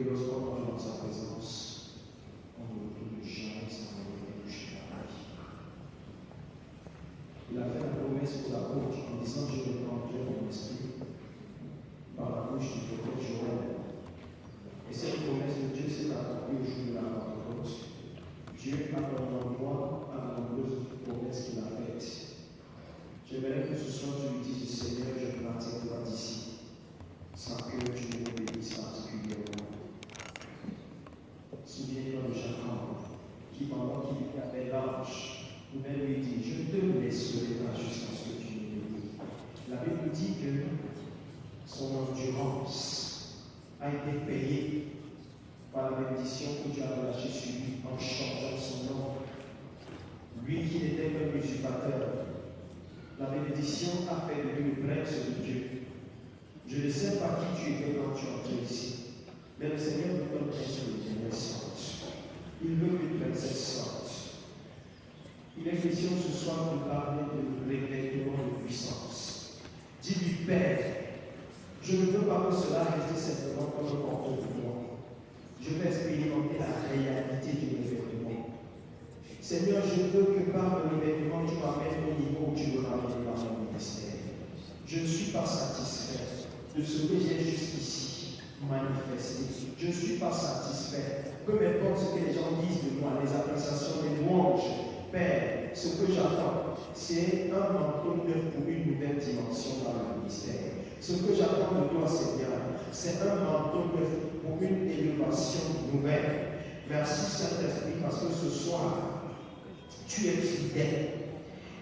que lorsqu'on entre dans sa présence, on ne retourne jamais sans avoir touché la vie. Il a fait la promesse aux apôtres en disant: je vais remplir mon esprit par la bouche du prophète Joël. Et cette promesse de Dieu s'est accomplie au jour de la Pentecôte. Dieu a donné droit à de nombreuses promesses qu'il a faites. J'aimerais que ce soir tu lui dises: Seigneur, je ne m'attire pas d'ici, sans que tu me bénisses particulièrement. Souviens-toi de Jacob, qui pendant qu'il avait l'ange, pouvait lui dire: je te laisserai pas jusqu'à ce que tu me bénisses. La Bible dit que son endurance a été payée par la bénédiction que Dieu a relâchée sur lui en changeant son nom. Lui qui n'était qu'un usurpateur, la bénédiction a fait de lui le prince de Dieu. Je ne sais pas qui tu étais quand tu entrais ici, mais le Seigneur veut qu'un prince de Dieu sorte. Il veut qu'une princesse sorte. Il est question ce soir de parler de révèlement de puissance. Dis-lui: Père, je ne veux pas que cela reste simplement comme un comportement. Je veux expérimenter la réalité du révèlement. Seigneur, je veux que par le révèlement, tu m'amènes au niveau où tu veux m'amener dans mon ministère. Je ne suis pas satisfait de ce que j'ai jusqu'ici manifesté. Je ne suis pas satisfait. Peu importe ce que les gens disent de moi, les appréciations, les louanges. Père, ce que j'attends, c'est un manteau neuf pour une nouvelle dimension dans le ministère. Ce que j'attends de toi, Seigneur, c'est un manteau neuf pour une élévation nouvelle. Merci Saint-Esprit, parce que ce soir, tu es fidèle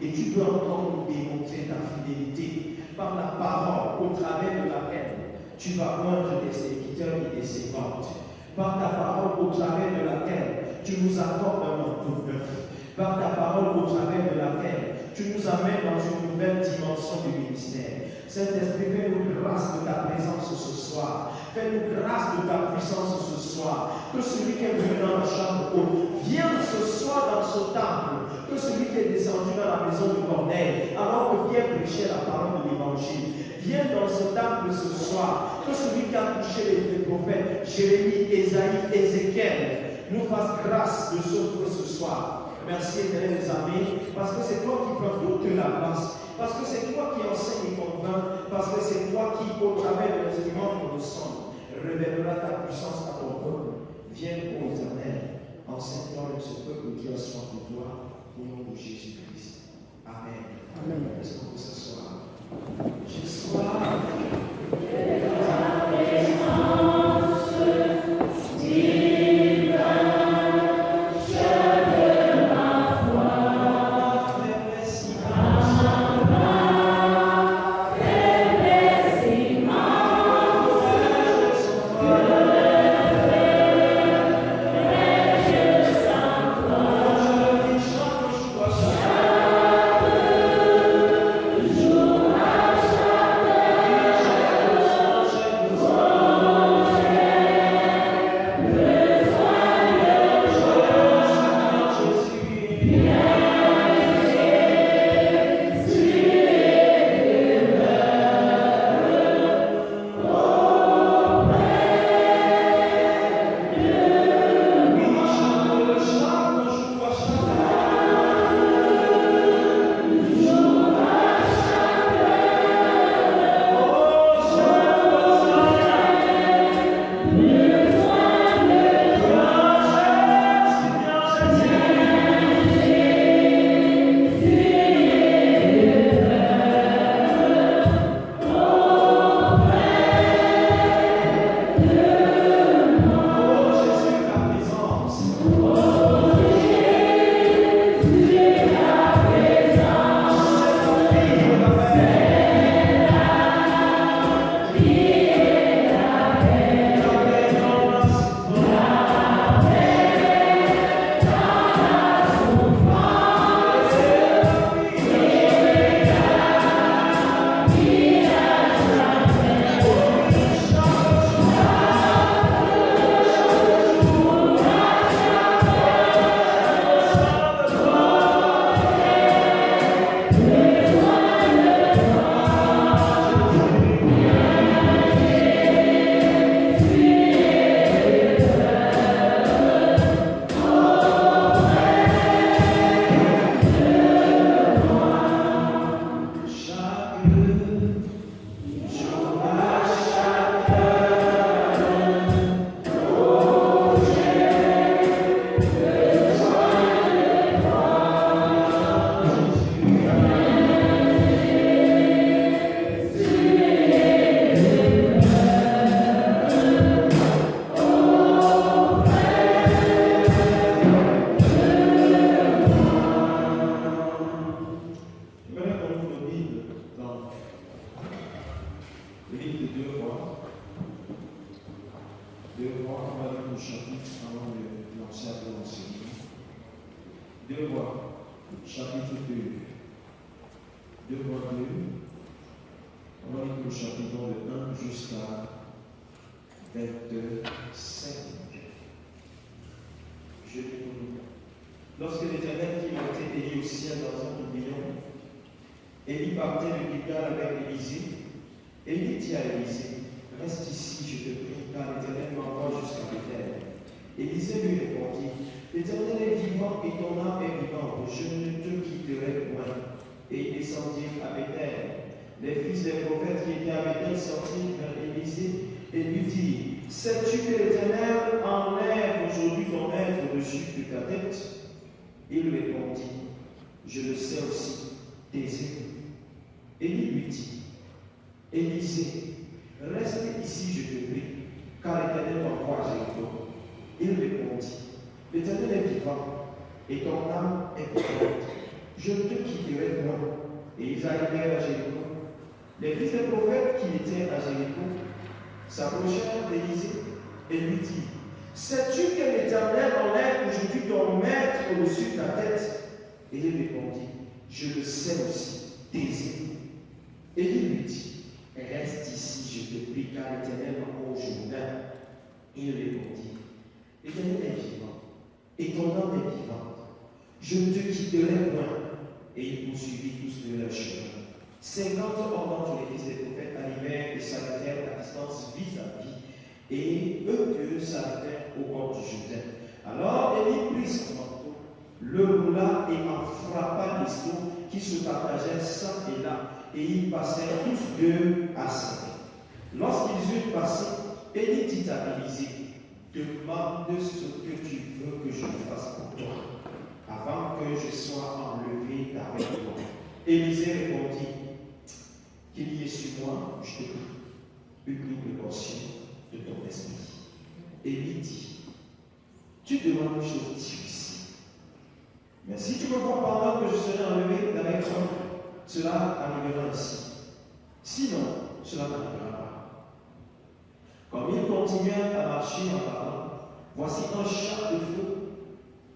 et tu veux encore nous démontrer ta fidélité par la parole au travers de laquelle tu vas oindre tes serviteurs et tes servantes. Par ta parole au travers de laquelle tu nous accordes un manteau neuf. Par ta parole au travers de laquelle tu nous amènes dans une nouvelle dimension du ministère. Saint-Esprit, fais-nous grâce de ta présence ce soir. Fais-nous grâce de ta puissance ce soir. Que celui qui est venu dans la chambre haute vienne ce soir dans ce temple. Que celui qui est descendu dans la maison de Corneille, alors que Pierre prêchait la parole de l'évangile, vienne dans ce temple ce soir. Que celui qui a touché les prophètes, Jérémie, Ésaïe, Ézéchiel, nous fasse grâce de s'offrir ce soir. Merci, éternel, mes amis, parce que c'est toi qui peux doter la place, parce que c'est toi qui enseigne et convainc, parce que c'est toi qui, au travers de l'instrument que nous sommes, révélera ta puissance à ton peuple. Viens, ô éternel, enseigne-toi de ce peuple qui a soif de toi, au nom de Jésus-Christ. Amen. Amen. Est-ce qu'on peut s'asseoir? Je sois. Oh chapitre avant de lancer à l'enseignement. 2 Rois, chapitre 2. 2 Rois 2. On va lire le chapitre de 1 jusqu'à 25. Je lis pour nous. Lorsque l'Éternel fit monter Élie au ciel dans un tourbillon, Élie partait de Gilgal avec Élisée. Élie dit à Élisée, reste ici, je te prie, car l'Éternel m'envoie jusqu'à Bethel. Élisée lui répondit, l'Éternel est vivant et ton âme est vivante, je ne te quitterai point. Et ils descendirent à Bethel. Les fils des prophètes qui étaient à Bethel sortirent vers Élisée et lui dirent, sais-tu que l'Éternel enlève aujourd'hui ton maître au-dessus de ta tête? Il répondit, je le sais aussi, taisez-vous. Élie lui dit, Élisée, reste ici, je te prie, car l'Éternel m'envoie à Jéricho. Il répondit, l'Éternel est vivant, et ton âme est vivante. Je ne te quitterai point. Et ils arrivèrent à Jéricho. Les fils des prophètes qui étaient à Jéricho s'approchèrent d'Élisée et lui dirent, sais-tu que l'Éternel enlève aujourd'hui ton maître au-dessus de ta tête? Et il répondit, je le sais aussi, taisez-vous. Et il lui dit, reste ici, je te prie, car l'Éternel m'envoie au Jourdain. Il répondit, l'Éternel est vivant, et ton âme est vivante. Je ne te quitterai point. Et il poursuivit tous de leur chemin. 50 hommes d'entre les fils des prophètes arrivèrent et s'arrêtèrent à distance vis-à-vis, et eux s'arrêtèrent au bord du Jourdain. Alors Élie prit son manteau, le roula et en frappa les seaux qui se partageaient çà et là, et ils passèrent tous 2 à 5. Lorsqu'ils eurent passé, Élie dit à Élisée, demande ce que tu veux que je fasse pour toi, avant que je sois enlevé d'avec toi. Élisée répondit, qu'il y ait sur moi, je te prie, une double portion de ton esprit. Élie dit, tu demandes une chose difficile, mais si tu me vois pendant que je serai enlevé d'avec toi, cela arrivera ainsi. Sinon, cela n'arrivera pas. Comme ils continuèrent à marcher en parlant, voici un char de feu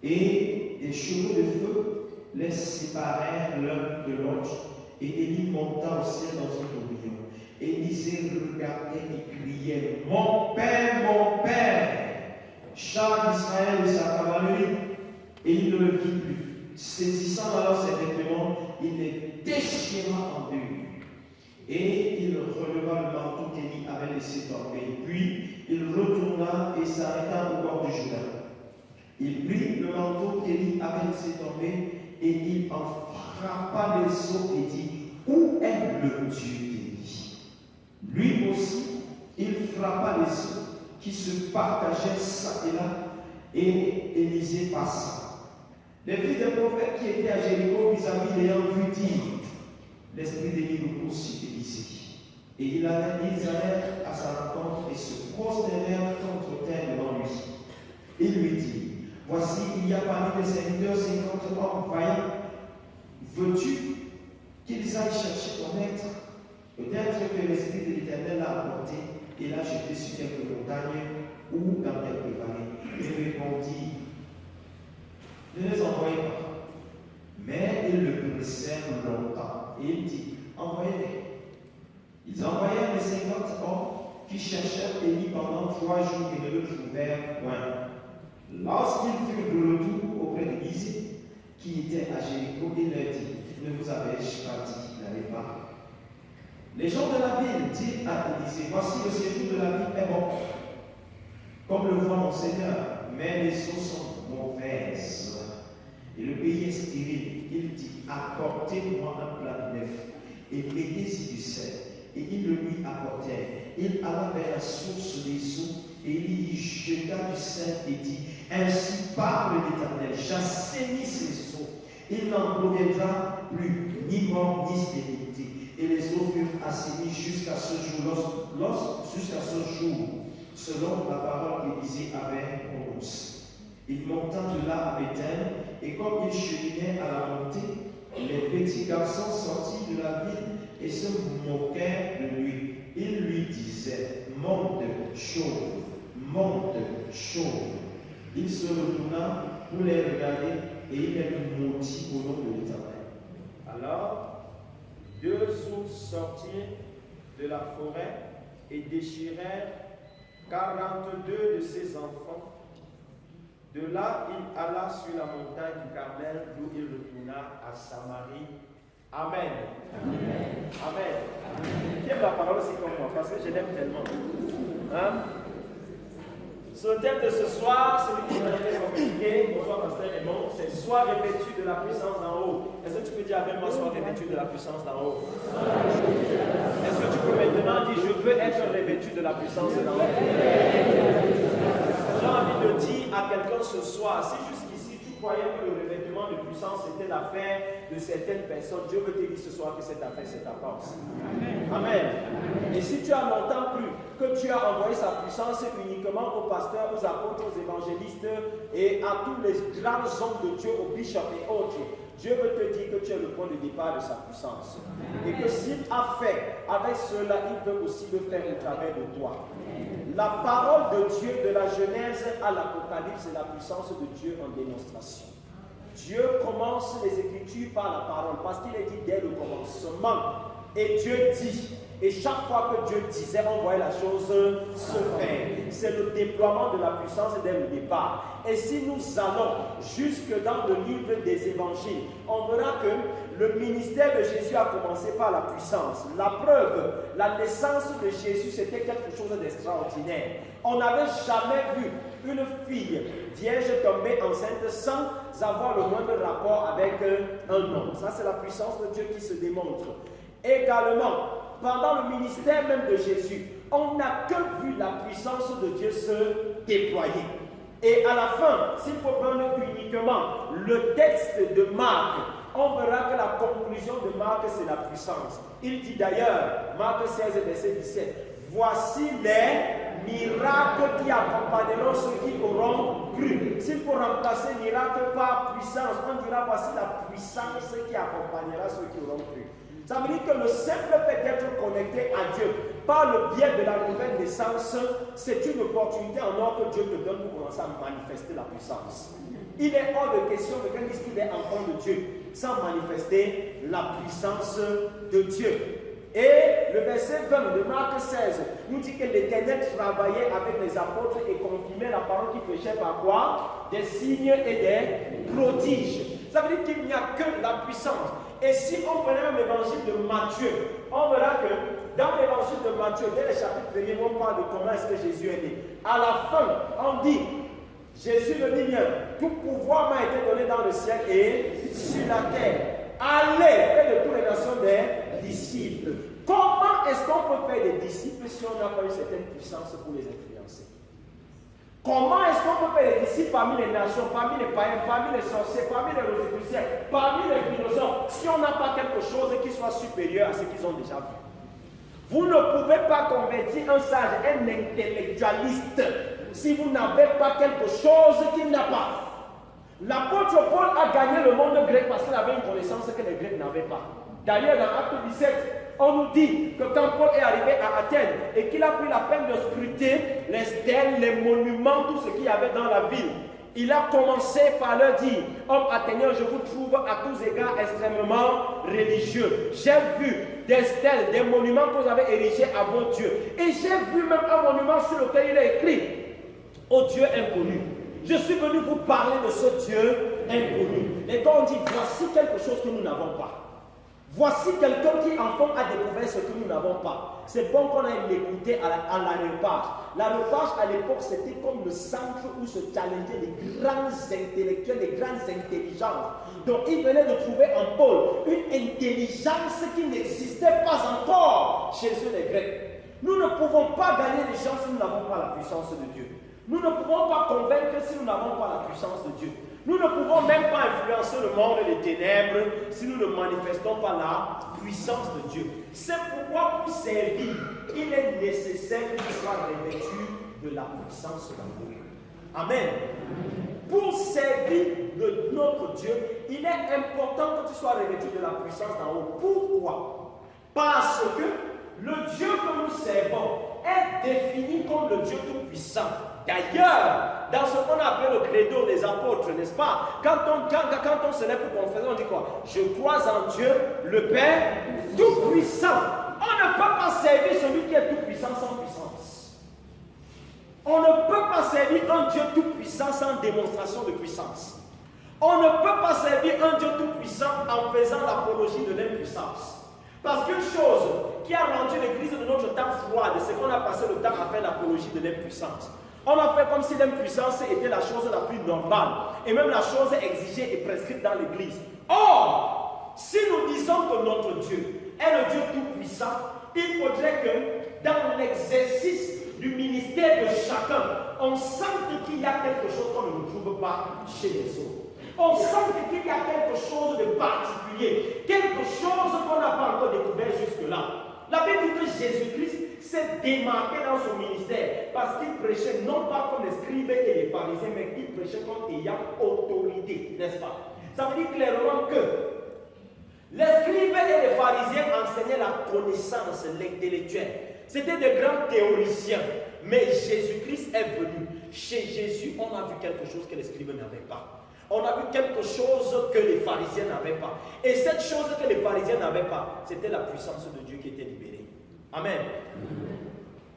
et des chevaux de feu les séparèrent l'un de l'autre. Et Élie monta au ciel dans un tourbillon. Élisée regardait et criait, mon Père, char d'Israël et sa cavalerie. Et il ne le vit plus. Saisissant alors ses vêtements, il les déchira en 2. Et il releva le manteau qu'Élie avait laissé tomber. Puis il retourna et s'arrêta au bord du Jourdain. Il prit le manteau qu'Élie avait laissé tomber et il en frappa les os et dit, où est le Dieu d'Élie? Lui aussi, il frappa les os qui se partageaient çà et là, et Élisée passa. Les fils des prophètes qui étaient à Jéricho vis-à-vis l'ayant vu dire, l'esprit d'Élie repose sur Élisée. Et ils allèrent à sa rencontre et se prosternèrent contre terre devant lui. Il lui dit, voici, il y a parmi tes serviteurs 50 hommes vaillants. Veux-tu qu'ils aillent chercher ton maître? Peut-être que l'Esprit de l'Éternel l'a apporté et l'a jeté sur quelques montagnes ou dans quelques vallées. Il répondit, ne les envoyez pas. Mais ils le pressèrent longtemps. Et il dit, envoyez-les. Ils envoyèrent les 50 hommes qui cherchèrent Élie pendant 3 jours et ne le trouvèrent point. Lorsqu'ils furent de retour auprès d'Élisée, qui était à Jéricho, il leur dit, ne vous avais-je pas dit, n'allez pas? Les gens de la ville dirent à Élisée, voici le séjour de la ville est bon, comme le voit mon Seigneur, mais les eaux sont mauvaises, et le pays est stérile. Il dit, apportez-moi un plat neuf, et mettez-y du sel. Et ils le lui apportèrent. Il alla vers la source des eaux, et il y jeta du sel et dit, ainsi parle l'Éternel, j'assainis ces eaux. Il n'en proviendra plus ni mort ni stérilité. Et les eaux furent assainies jusqu'à ce jour, jusqu'à ce jour, selon la parole qu'Élisée avait prononcée. Il monta de là à Bethel, et comme il cheminait à la montée, les petits garçons sortirent de la ville et se moquèrent de lui. Ils lui disaient, monde chauve, monte, chauve. Il se retourna pour les regarder et il les maudit au nom de l'Éternel. Alors, 2 ours sortirent de la forêt et déchirèrent 42 de ses enfants. De là, il alla sur la montagne du Carmel, d'où il retourna à Samarie. Amen. Amen. Amen. Qui aime la parole aussi comme moi, parce que je l'aime tellement. Hein? Sur le thème de ce soir, celui qui m'a été communiqué, bonsoir Pasteur Raymond, c'est « Sois revêtu de la puissance d'en haut ». Est-ce que tu peux dire avec moi « Sois revêtu de la puissance d'en haut ». Est-ce que tu peux maintenant dire « Je veux être revêtu de la puissance d'en haut ». J'ai envie de dire à quelqu'un ce soir, si jusqu'ici tu croyais que le revêtement de puissance était l'affaire de certaines personnes, Dieu veut te dire ce soir que cette affaire c'est ta part aussi. Amen. Et si tu as longtemps cru que tu as envoyé sa puissance uniquement aux pasteurs, aux apôtres, aux évangélistes et à tous les grands hommes de Dieu, aux bishops et autres, Dieu veut te dire que tu es le point de départ de sa puissance. Et que s'il a fait avec cela, il veut aussi le faire au travers de toi. La parole de Dieu de la Genèse à l'Apocalypse, c'est la puissance de Dieu en démonstration. Dieu commence les Écritures par la parole, parce qu'il est dit dès le commencement. Et Dieu dit, et chaque fois que Dieu disait, on voyait la chose se faire. C'est le déploiement de la puissance dès le départ. Et si nous allons jusque dans le livre des évangiles, on verra que le ministère de Jésus a commencé par la puissance. La preuve, la naissance de Jésus, c'était quelque chose d'extraordinaire. On n'avait jamais vu une fille vierge tomber enceinte sans avoir le moindre rapport avec un homme. Ça, c'est la puissance de Dieu qui se démontre. Également, pendant le ministère même de Jésus, on n'a que vu la puissance de Dieu se déployer. Et à la fin, s'il faut prendre uniquement le texte de Marc, on verra que la conclusion de Marc, c'est la puissance. Il dit d'ailleurs, Marc 16, verset 17, « Voici les miracles qui accompagneront ceux qui auront cru. » S'il faut remplacer miracle par puissance, on dira « Voici la puissance qui accompagnera ceux qui auront cru. » Ça veut dire que le simple fait d'être connecté à Dieu par le biais de la nouvelle naissance, c'est une opportunité en or que Dieu te donne pour commencer à manifester la puissance. Il est hors de question de quelqu'un qui est enfant de Dieu sans manifester la puissance de Dieu. Et le verset 20 de Marc 16 nous dit que l'Éternel travaillait avec les apôtres et confirmait la parole qui prêchait par quoi? Des signes et des prodiges. Ça veut dire qu'il n'y a que la puissance. Et si on prenait même l'évangile de Matthieu, on verra que dans l'évangile de Matthieu, dès le chapitre 1er, on parle de comment est-ce que Jésus est né. À la fin, on dit, Jésus le dit bien, tout pouvoir m'a été donné dans le ciel et sur la terre. Allez, faites de toutes les nations des disciples. Comment est-ce qu'on peut faire des disciples si on n'a pas une certaine puissance pour les influencer? Comment est-ce qu'on peut faire des disciples parmi les nations, parmi les païens, parmi les sorciers, parmi les rosicruciens, parmi les philosophes, si on n'a pas quelque chose qui soit supérieur à ce qu'ils ont déjà vu? Vous ne pouvez pas convertir un sage, un intellectualiste, si vous n'avez pas quelque chose qu'il n'a pas. L'apôtre Paul a gagné le monde grec parce qu'il avait une connaissance que les Grecs n'avaient pas. D'ailleurs, dans Acte 17, on nous dit que quand Paul est arrivé à Athènes et qu'il a pris la peine de scruter les stèles, les monuments, tout ce qu'il y avait dans la ville, il a commencé par leur dire, hommes athéniens, je vous trouve à tous égards extrêmement religieux. J'ai vu des stèles, des monuments que vous avez érigés à vos dieux. Et j'ai vu même un monument sur lequel il est écrit, au Dieu inconnu. Je suis venu vous parler de ce Dieu inconnu. Et quand on dit, voici quelque chose que nous n'avons pas. Voici quelqu'un qui, enfant, a découvert ce que nous n'avons pas. C'est bon qu'on aille l'écouter à l'aréopage. L'aréopage, à l'époque, c'était comme le centre où se challengeaient les grands intellectuels, les grandes intelligences. Donc, il venait de trouver en Paul une intelligence qui n'existait pas encore chez eux, les Grecs. Nous ne pouvons pas gagner les gens si nous n'avons pas la puissance de Dieu. Nous ne pouvons pas convaincre si nous n'avons pas la puissance de Dieu. Nous ne pouvons même pas influencer le monde des ténèbres si nous ne manifestons pas la puissance de Dieu. C'est pourquoi pour servir, il est nécessaire que tu sois revêtu de la puissance de Dieu. Amen. Pour servir de notre Dieu, il est important que tu sois revêtu de la puissance d'en haut. Pourquoi? Parce que le Dieu que nous servons est défini comme le Dieu Tout-Puissant. D'ailleurs, dans ce qu'on appelle le credo des apôtres, n'est-ce pas? Quand on se lève pour confesser, on dit quoi? Je crois en Dieu, le Père Tout-Puissant. On ne peut pas servir celui qui est Tout-Puissant sans puissance. On ne peut pas servir un Dieu Tout-Puissant sans démonstration de puissance. On ne peut pas servir un Dieu Tout-Puissant en faisant l'apologie de l'impuissance. Parce qu'une chose qui a rendu l'église de notre temps froide, c'est qu'on a passé le temps à faire l'apologie de l'impuissance. On a fait comme si l'impuissance était la chose la plus normale et même la chose exigée et prescrite dans l'église. Or, si nous disons que notre Dieu est le Dieu Tout-Puissant, il faudrait que dans l'exercice du ministère de chacun, on sente qu'il y a quelque chose qu'on ne trouve pas chez les autres. On sent qu'il y a quelque chose de particulier, quelque chose qu'on n'a pas encore découvert jusque-là. La Bible dit que Jésus-Christ s'est démarqué dans son ministère parce qu'il prêchait non pas comme les scribes et les pharisiens, mais qu'il prêchait comme ayant autorité, n'est-ce pas? Ça veut dire clairement que les scribes et les pharisiens enseignaient la connaissance, l'intellectuel. C'était des grands théoriciens, mais Jésus-Christ est venu. Chez Jésus, on a vu quelque chose que les scribes n'avaient pas. On a vu quelque chose que les pharisiens n'avaient pas. Et cette chose que les pharisiens n'avaient pas, c'était la puissance de Dieu qui était libérée. Amen.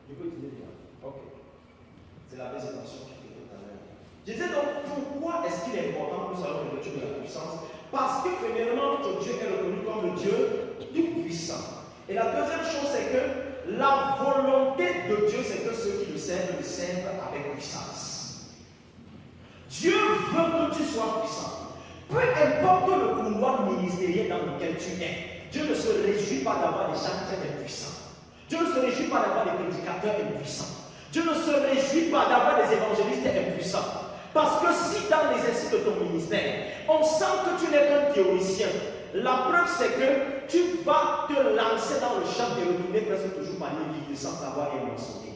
Je peux utiliser ça. Ok. C'est la deuxième notion qui fait tout à l'heure. Je disais donc, pourquoi est-ce qu'il est important pour savoir le Dieu de la puissance? Parce que premièrement, notre Dieu est reconnu comme le Dieu tout-puissant. Et la deuxième chose, c'est que la volonté de Dieu, c'est que ceux qui le servent avec puissance. Dieu veut que tu sois puissant. Peu importe le couloir ministériel dans lequel tu es, Dieu ne se réjouit pas d'avoir des chanteurs impuissants. Dieu ne se réjouit pas d'avoir des prédicateurs impuissants. Dieu ne se réjouit pas d'avoir des évangélistes impuissants. Parce que si dans l'exercice de ton ministère, on sent que tu n'es qu'un théoricien, la preuve c'est que tu vas te lancer dans le champ et retourner presque toujours par les vides sans savoir émotionner.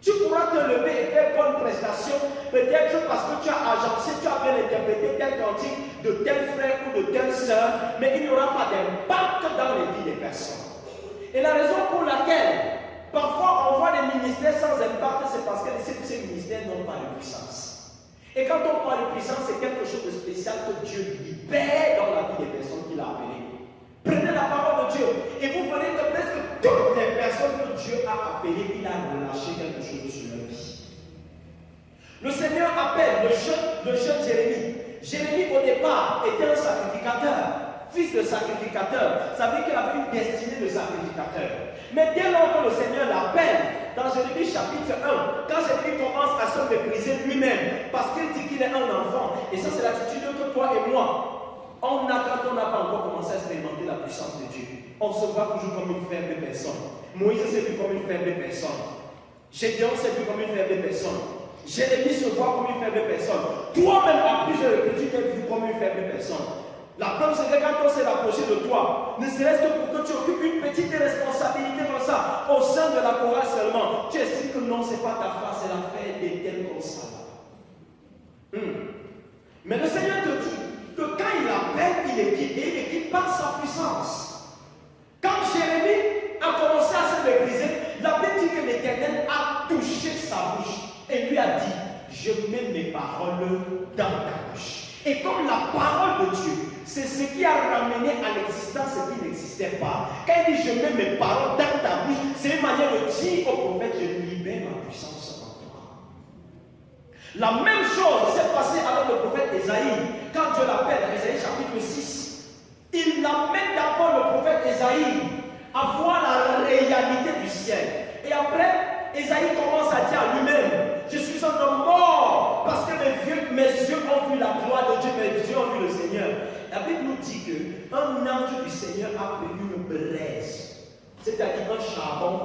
Tu pourras te lever et faire bonne prestation, peut-être parce que tu as agencé, tu as bien interprété tel cantique de tel frère ou de telle sœur, mais il n'y aura pas d'impact dans les vies des personnes. Et la raison pour laquelle parfois on voit des ministères sans impact, c'est parce que ces ministères n'ont pas de puissance. Et quand on parle de puissance, c'est quelque chose de spécial que Dieu libère dans la vie des personnes qu'il a appelées. Prenez la parole de Dieu et vous verrez que presque toutes les personnes que Dieu a appelées, il a relâché quelque chose sur leur vie. Le Seigneur appelle le jeune Jérémie. Jérémie au départ était un sacrificateur, fils de sacrificateur. Ça veut dire qu'il avait une destinée de sacrificateur. Mais dès lors que le Seigneur l'appelle, dans Jérémie chapitre 1, quand Jérémie commence à se mépriser lui-même, parce qu'il dit qu'il est un enfant, et ça c'est l'attitude que toi et moi, quand on n'a pas encore commencé à expérimenter la puissance de Dieu, on se voit toujours comme une faible personne. Moïse s'est vu comme une faible personne. Gédéon s'est vu comme une faible personne. Jérémie se voit comme une faible personne. Toi-même, à plusieurs reprises, tu t'es vu comme une faible personne. La preuve, c'est que quand on s'est rapproché de toi, ne serait-ce que pour que tu occupes une petite responsabilité comme ça, au sein de la chorale seulement, tu estimes que non, ce n'est pas ta face, c'est l'affaire des tels comme ça. Mais le Seigneur te dit que quand il appelle, il équipe, et il équipe par sa puissance. Quand Jérémie a commencé à se mépriser, la Bible dit que l'Éternel a touché sa bouche et lui a dit, je mets mes paroles dans ta bouche. Et comme la parole de Dieu, c'est ce qui a ramené à l'existence ce qui n'existait pas. Quand il dit je mets mes paroles dans ta bouche, c'est une manière de dire au prophète, je libère ma puissance en toi. La même chose s'est passée avec le prophète Ésaïe. Quand Dieu l'appelle, dans Ésaïe chapitre 6, il l'amène d'abord le prophète Ésaïe à voir la réalité du ciel. Et après, Ésaïe commence à dire à lui-même, je suis un homme mort parce que mes yeux ont vu la gloire de Dieu, mes yeux ont vu le Seigneur. La Bible nous dit qu'un ange du Seigneur a pris une braise, c'est-à-dire un charbon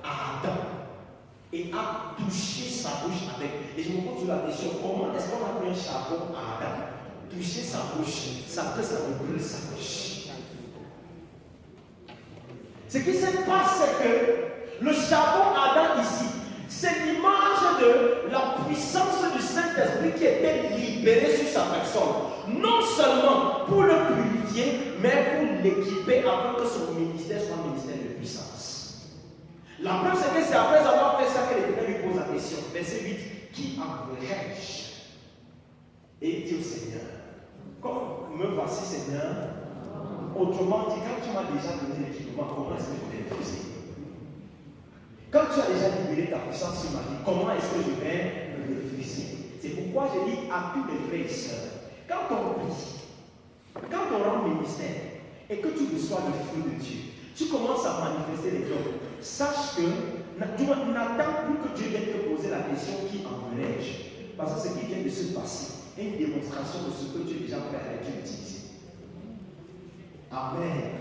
à Adam, et a touché sa bouche avec. Et je me pose la question, comment est-ce qu'on a pris un charbon à Adam, toucher sa bouche, ça peut ça brûle sa bouche. Ce qui se passe, c'est que le charbon Adam ici, c'est l'image de la puissance du Saint-Esprit qui était libérée sur sa personne. Non seulement pour le purifier, mais pour l'équiper afin que son ministère soit un ministère de puissance. La preuve, c'est que c'est après avoir fait ça que l'Éternel lui pose la question. Verset 8. Qui enverrai-je? Et il dit au Seigneur, comme me voici Seigneur, autrement dit, quand tu m'as déjà donné l'équipement, comment est-ce que je vais l'utiliser? Quand tu as déjà libéré ta puissance sur ma vie, comment est-ce que je vais le l'utiliser? C'est pourquoi je dis à tous les frères et sœurs, quand on prie, quand on rend ministère et que tu reçois le feu de Dieu, tu commences à manifester les dons. Sache que tu n'attends plus que Dieu vienne te poser la question qui enverrai-je? Parce que ce qui vient de se passer est une démonstration de ce que tu es déjà prêt à utiliser. Amen.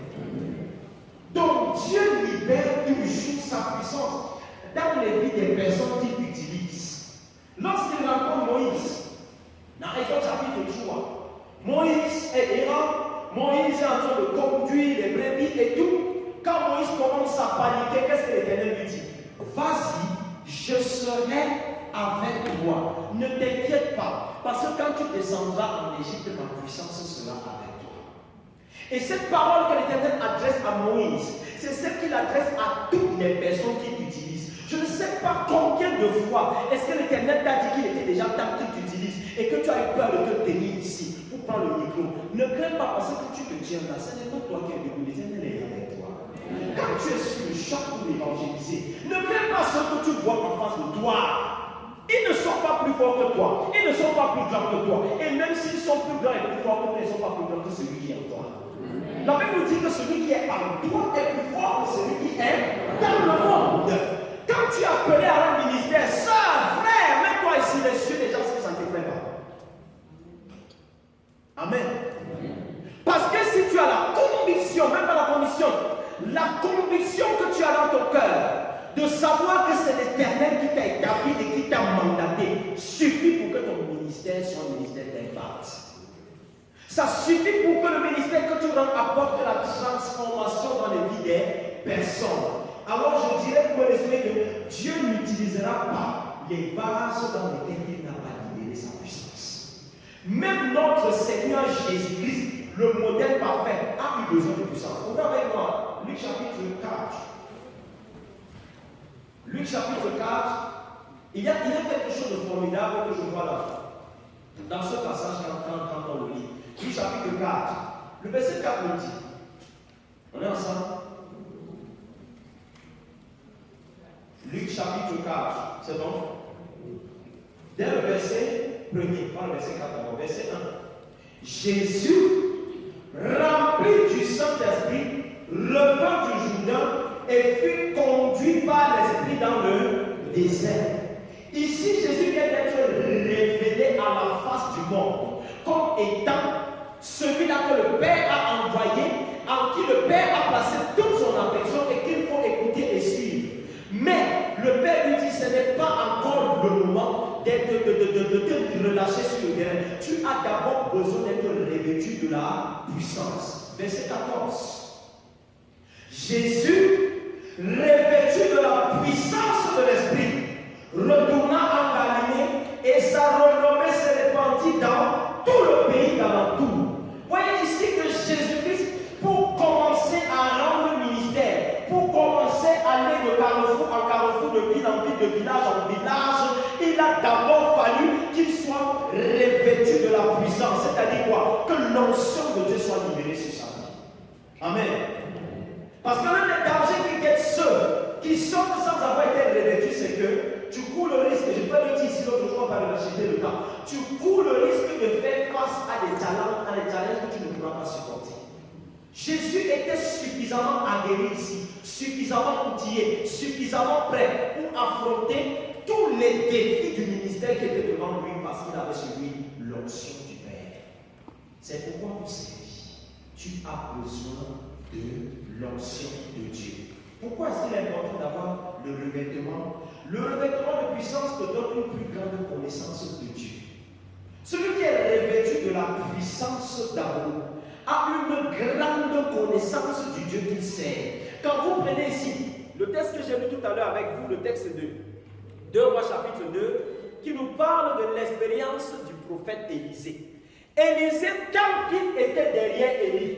Donc Dieu libère toujours sa puissance dans les vies des personnes qu'il utilise. Lorsqu'il rencontre Moïse, dans Exode chapitre 3, Moïse est errant, Moïse est en train de conduire les brebis et tout. Quand Moïse commence à paniquer, qu'est-ce que l'Éternel lui dit? Vas-y, je serai avec toi. Ne t'inquiète pas, parce que quand tu descendras en Égypte, ma puissance sera avec toi. Et cette parole que l'Éternel adresse à Moïse, c'est celle qu'il adresse à toutes les personnes qu'il utilise. Je ne sais pas combien de fois est-ce que l'Éternel t'a dit qu'il était déjà temps que tu utilises et que tu as eu peur de te tenir ici pour prendre le micro. Ne crains pas parce que tu te tiens là, ce n'est pas toi qui es debout, l'Éternel est avec toi. Quand tu es sur le champ pour évangéliser, ne crains pas ce que tu vois en face de toi. Ils ne sont pas plus forts que toi, ils ne sont pas plus grands que toi. Et même s'ils sont plus grands et plus forts que toi, ils ne sont pas plus grands que celui qui est en toi. La Bible nous dit que celui qui est en toi est plus fort que celui qui est dans le monde. Quand tu es appelé à un ministère, sœur, frère, mets-toi ici, les cieux des gens, ça ne te plaît pas. Amen. Parce que si tu as la conviction, même pas la conviction, la conviction que tu as dans ton cœur, de savoir que c'est l'Éternel qui t'a établi et qui t'a mandaté, suffit pour que ton ministère soit un ministère d'impact. Ça suffit pour que le ministère que tu rends apporte la transformation dans les vies des personnes. Alors je dirais pour résumer que Dieu n'utilisera pas les bases dans lesquelles il n'a pas libéré sa puissance. Même notre Seigneur Jésus-Christ, le modèle parfait, a eu besoin de puissance. On va avec moi, Luc chapitre 4. Luc chapitre 4, il y a quelque chose de formidable que je vois là. Dans ce passage, quand on le lit. Luc chapitre 4, le verset 4 nous dit. On est ensemble? Luc chapitre 4, c'est bon? Dès le verset 1er, pas le verset 4 d'abord, verset 1. Jésus, rempli du Saint-Esprit, revint du Jourdain et fut conduit par l'Esprit dans le désert. Ici, Jésus vient d'être révélé à la face du monde comme étant celui-là que le Père a envoyé, en qui le Père a placé toute son affection et qu'il faut écouter et suivre. Mais le Père lui dit, ce n'est pas encore le moment de te relâcher sur le terrain. Tu as d'abord besoin d'être revêtu de la puissance. Verset 14. Jésus, revêtu de la puissance de l'Esprit, retourna en Galilée et sa renommée s'est répandue dans tout le pays d'alentour. Voyez ici que Jésus-Christ, pour commencer à rendre le ministère, pour commencer à aller de carrefour en carrefour, de ville en ville, de village en village, il a d'abord fallu qu'il soit revêtu de la puissance. C'est-à-dire quoi? Que l'onction de Dieu soit libérée sur sa vie. Amen. Parce que l'un des dangers qui guettent ceux qui sortent sans avoir été revêtus, c'est que tu cours le risque, je peux le dire ici l'autre jour, pas de racheter le temps, tu cours le risque de faire face à des challenges que tu ne pourras pas supporter. Jésus était suffisamment aguerri ici, suffisamment outillé, suffisamment prêt pour affronter tous les défis du ministère qui étaient devant lui parce qu'il avait sur lui l'onction du Père. C'est pourquoi vous savez, tu as besoin de l'onction de Dieu. Pourquoi est-ce qu'il est important d'avoir le revêtement? Le revêtement de puissance te donne une plus grande connaissance de Dieu. Celui qui est revêtu de la puissance d'amour a une grande connaissance du Dieu qu'il sert. Quand vous prenez ici le texte que j'ai lu tout à l'heure avec vous, le texte de 2 Rois chapitre 2, qui nous parle de l'expérience du prophète Élisée. Élisée, quand il était derrière Élie,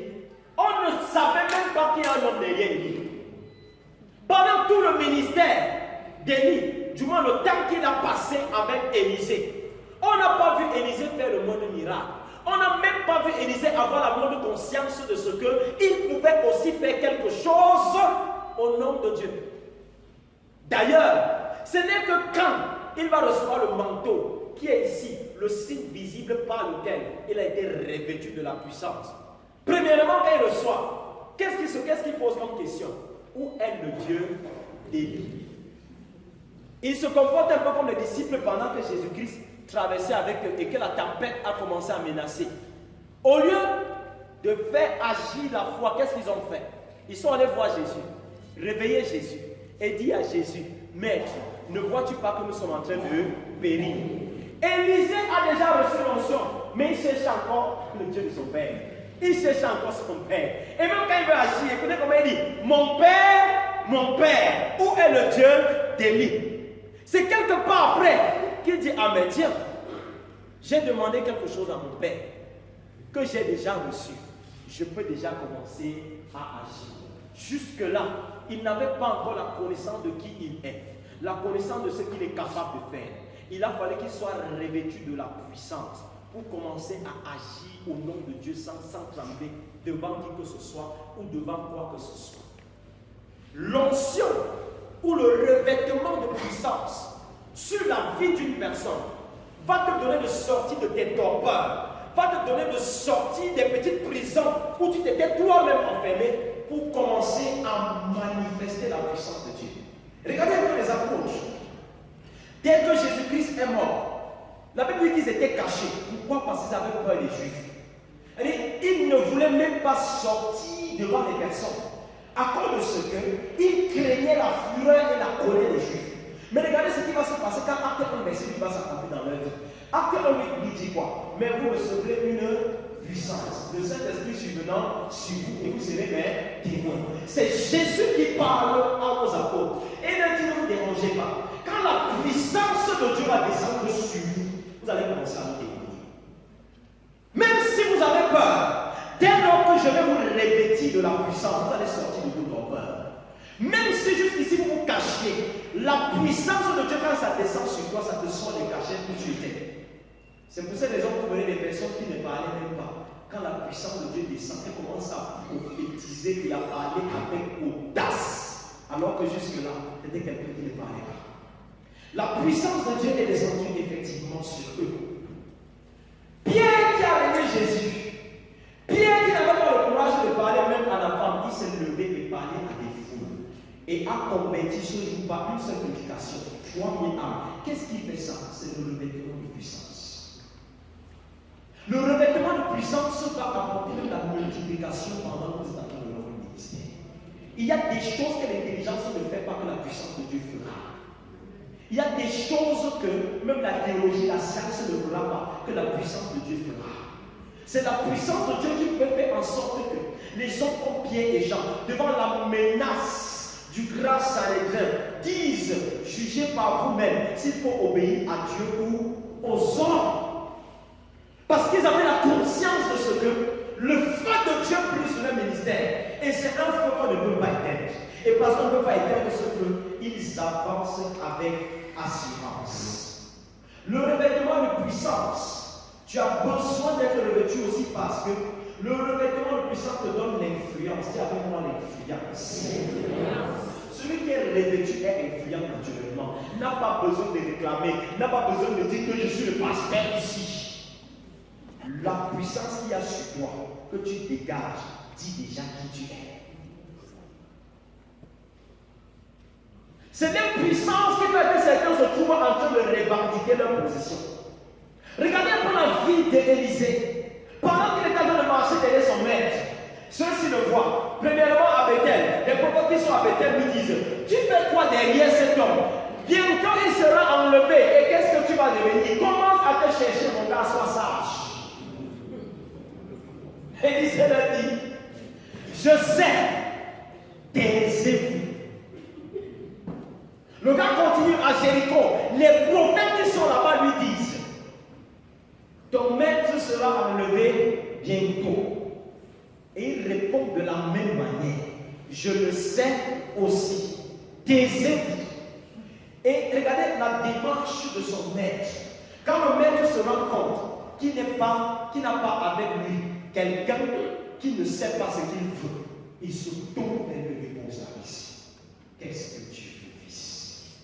on ne savait même pas qu'il y a un homme derrière Élie. pendant tout le ministère d'Élie, du moins le temps qu'il a passé avec Élisée, on n'a pas vu Élisée faire le monde miracle. On n'a même pas vu Élisée avoir la bonne conscience de ce qu'il pouvait aussi faire quelque chose au nom de Dieu. D'ailleurs, ce n'est que quand il va recevoir le manteau qui est ici, le signe visible par lequel il a été revêtu de la puissance. Premièrement, quand il reçoit, qu'est-ce qu'il pose comme question? Où est le Dieu d'Élie? Il se comporte un peu comme les disciples pendant que Jésus-Christ traversait avec eux et que la tempête a commencé à menacer. Au lieu de faire agir la foi, qu'est-ce qu'ils ont fait? Ils sont allés voir Jésus, réveiller Jésus et dire à Jésus, Maître, ne vois-tu pas que nous sommes en train de périr? Élisée a déjà reçu l'onction, mais il cherche encore le Dieu de son père. Il cherche encore son père. Et même quand il veut agir, écoutez comment il dit, mon père, où est le Dieu d'Élie? C'est quelque part après qu'il dit, ah mais tiens, j'ai demandé quelque chose à mon père que j'ai déjà reçu. Je peux déjà commencer à agir. Jusque-là, il n'avait pas encore la connaissance de qui il est, la connaissance de ce qu'il est capable de faire. Il a fallu qu'il soit revêtu de la puissance pour commencer à agir au nom de Dieu sans trembler devant qui que ce soit ou devant quoi que ce soit. L'onction ou le revêtement de puissance sur la vie d'une personne va te donner de sortir de tes torpeurs, va te donner de sortir des petites prisons où tu t'étais toi-même enfermé pour commencer à manifester la puissance de Dieu. Regardez un peu les apôtres. Dès que Jésus-Christ est mort, la Bible dit qu'ils étaient cachés. Pourquoi? Parce qu'ils avaient peur des Juifs. Ils ne voulaient même pas sortir devant les personnes à cause de ce qu'ils craignaient la fureur et la colère des Juifs. Mais regardez ce qui va se passer quand Acte 1, verset 8 va s'accomplir dans leur vie. Acte 1, 8 lui dit quoi? Mais vous recevrez une puissance, le Saint-Esprit survenant sur vous et vous serez mes témoins. C'est Jésus qui parle à vos apôtres. Et il dit, ne vous dérangez pas. Quand la puissance de Dieu va descendre sur vous, vous allez commencer à vous témoigner. Même si vous avez peur, dès lors que je vais vous revêtir de la puissance, vous allez sortir de votre peur. Même si jusqu'ici vous vous cachiez, la puissance de Dieu, quand ça descend sur toi, ça te sort des cachets où tu étais. C'est pour cette raison que vous voyez des personnes qui ne parlaient même pas. Quand la puissance de Dieu descend, elle commence à prophétiser et à parler avec audace. Alors que jusque-là, c'était quelqu'un qui ne parlait pas. La puissance de Dieu est descendue effectivement sur eux. Pierre qui a aimé Jésus, Pierre qui n'avait pas le courage de parler même à la femme, il s'est levé et parlé à des foules. Et a converti ce jour par une seule prédication, 3000 âmes. Qu'est-ce qui fait ça? C'est le revêtement de puissance. Le revêtement de puissance va apporter la multiplication pendant que vous êtes dans leur ministère. Il y a des choses que l'intelligence ne fait pas que la puissance de Dieu fera. Il y a des choses que même la théologie, la science ne fera pas, que la puissance de Dieu fera. C'est la puissance de Dieu qui peut faire en sorte que les hommes comme Pierre et Jean, devant la menace du grand Sanhédrin, disent, jugez par vous-même s'il faut obéir à Dieu ou aux hommes. Parce qu'ils avaient la conscience de ce que le feu de Dieu brille sur leur ministère. Et c'est un feu qu'on ne peut pas éteindre. Et parce qu'on ne peut pas éteindre ce feu, ils avancent avec assurance. Le revêtement de puissance, tu as besoin d'être revêtu aussi parce que le revêtement de puissance te donne l'influence. Dis avec moi l'influence. Celui qui est revêtu est influent naturellement. N'a pas besoin de réclamer, n'a pas besoin de dire que je suis le pasteur ici. La puissance qu'il y a sur toi, que tu dégages, dis déjà qui tu es. C'est l'impuissance qui fait que certains se trouvent en train de revendiquer leur position. Regardez un peu la vie d'Élisée. Pendant qu'il est en train de marcher derrière son maître, ceux-ci le voient. Premièrement à Bethel, les prophètes qui sont à Bethel lui disent, tu fais quoi derrière cet homme? Bientôt il sera enlevé. Et qu'est-ce que tu vas devenir? Commence à te chercher, mon gars, sois sage. Élisée leur dit, je sais, taisez-vous. Le gars continue à Jéricho. Les prophètes qui sont là-bas lui disent, ton maître sera enlevé bientôt. Et il répond de la même manière, je le sais aussi. taisez-vous. Et regardez la démarche de son maître. Quand le maître se rend compte qu'il n'a pas avec lui quelqu'un qui ne sait pas ce qu'il veut, il se tourne vers lui et pose la question. Qu'est-ce que tu veux, fils?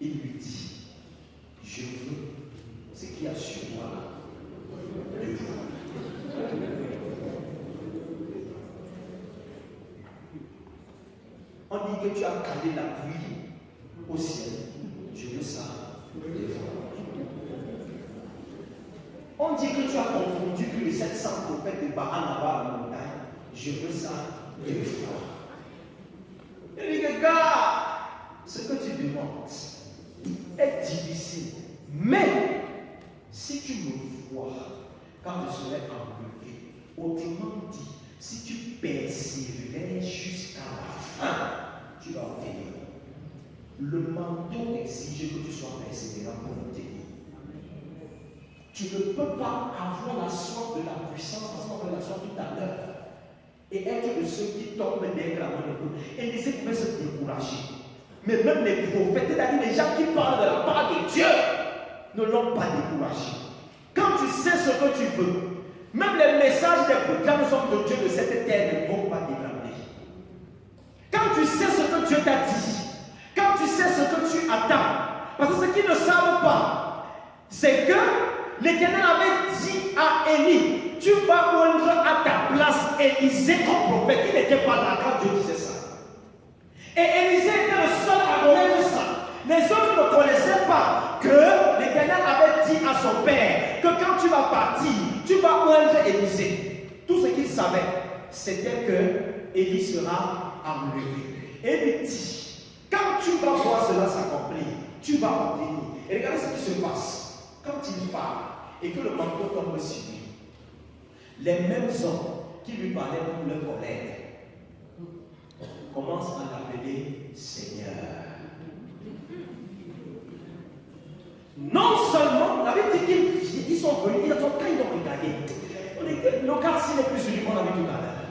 Il lui dit, je veux ce qu'il y a sur moi là. Je veux. On dit que tu as calé la pluie au ciel. Je veux ça. On dit que tu as confondu plus de 700 prophètes de Baal là-bas à la montagne. Je veux ça 2 fois. Il dit, regarde, ce que tu demandes est difficile. Mais si tu me vois quand je serai enlevé, autrement dit, si tu persévères jusqu'à la fin, tu vas obtenir. Le manteau exige que tu sois persévérant pour obtenir. Tu ne peux pas avoir la soif de la puissance, parce qu'on a la soif tout à l'heure, et être de ceux qui tombent derrière la main de Dieu. Et Élisée pouvait se décourager. Mais même les prophètes, c'est-à-dire les gens qui parlent de la part de Dieu, ne l'ont pas découragé. Quand tu sais ce que tu veux, même les messages des programmes de Dieu de cette terre ne vont pas t'ébranler. Quand tu sais ce que Dieu t'a dit, quand tu sais ce que tu attends, parce que ceux qui ne savent pas, c'est que l'Éternel avait dit à Élie, tu vas rendre à ta place Élisée comme prophète. Il n'était pas là quand Dieu disait ça. Et Élisée était le seul à connaître ça. Les autres ne connaissaient pas que l'Éternel avait dit à son père que quand tu vas partir, tu vas rendre Élisée. Tout ce qu'il savait, c'était que Élie sera enlevé. Et il dit, quand tu vas voir cela s'accomplir, tu vas obtenir. Et regardez ce qui se passe. Quand il parle et que le manteau tombe sur lui, les mêmes hommes qui lui parlaient pour leur collègue commencent à l'appeler Seigneur. Non seulement, la Bible dit qu'ils sont venus, quand ils ont regardé, le quartier n'est plus sur lui qu'on a vu tout à l'heure.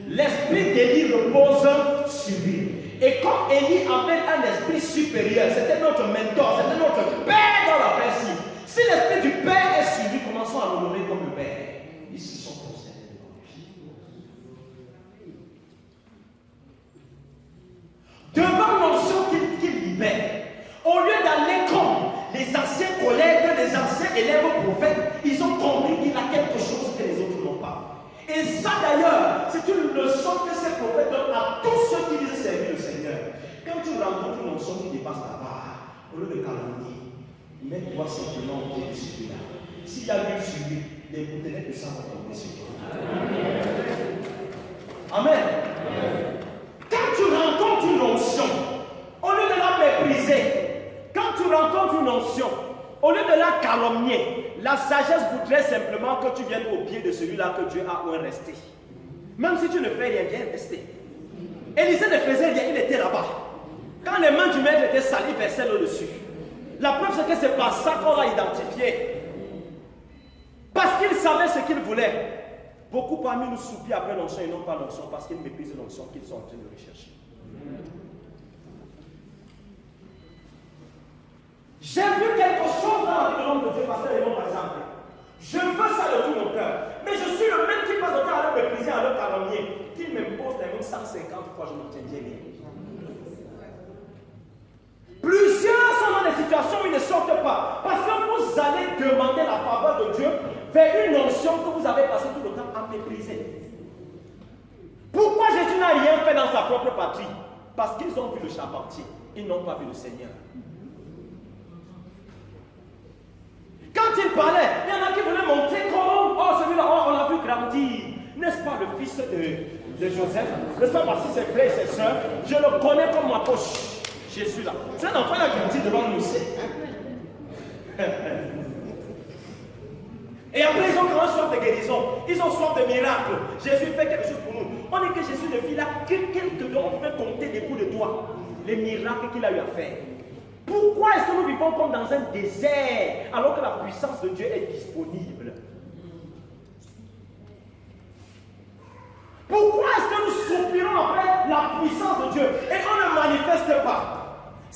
L'esprit d'Élie repose sur lui. Et comme Élie avait un esprit supérieur, c'était notre mentor, c'était notre père dans la Persie. Si l'esprit du Père est sur lui, commençons à l'honorer comme le Père. Ils se sont considérés devant lui. Devant l'onction qu'il libère, au lieu d'aller comme les anciens collègues, les anciens élèves prophètes, ils ont compris qu'il a quelque chose que les autres n'ont pas. Et ça d'ailleurs, c'est une leçon que ces prophètes donnent à tous ceux qui disent servir le Seigneur. Quand tu rencontres une onction qui dépasse ta barre, au lieu de calomnier, mets-toi simplement au pied de celui-là. S'il y a l'huile sur lui, les bouteilles de sang vont tomber sur lui. Amen. Quand tu rencontres une onction, au lieu de la mépriser, quand tu rencontres une onction, au lieu de la calomnier, la sagesse voudrait simplement que tu viennes au pied de celui-là que Dieu a où rester. Même si tu ne fais rien, viens rester. Élisée ne faisait rien, il était là-bas. Quand les mains du maître étaient salies, il versait l'eau dessus. La preuve, c'est que c'est par ça qu'on l'a identifié. Parce qu'il savait ce qu'il voulait. Beaucoup parmi nous soupirent après l'onction et non pas l'onction parce qu'ils méprisent l'onction qu'ils sont en train de rechercher. J'ai vu quelque chose dans la vie de l'homme de Dieu, pasteur Léon par exemple. Je veux ça de tout mon cœur. Mais je suis le même qui passe le temps à le mépriser, à le calomnier. Qu'il m'impose les mêmes 150 fois, je n'obtiens rien. Plusieurs sont dans des situations où ils ne sortent pas. Parce que vous allez demander la faveur de Dieu vers une onction que vous avez passé tout le temps à mépriser. Pourquoi Jésus n'a rien fait dans sa propre patrie? Parce qu'ils ont vu le charpentier. Ils n'ont pas vu le Seigneur. Quand il parlait, il y en a qui voulaient montrer comment, oh celui-là, on l'a vu grandir. N'est-ce pas le fils de Joseph? N'est-ce pas parce que ses frères et ses soeurs? Je le connais comme ma poche. Jésus là. C'est un enfant qui a grandi devant nous aussi. Et après, ils ont quand même soif de guérison. Ils ont soif de miracles. Jésus fait quelque chose pour nous. On dit que Jésus ne fit là quelques dons. On peut compter des coups de doigts. Les miracles qu'il a eu à faire. Pourquoi est-ce que nous vivons comme dans un désert alors que la puissance de Dieu est disponible? Pourquoi est-ce que nous soupirons après la puissance de Dieu et on ne manifeste pas?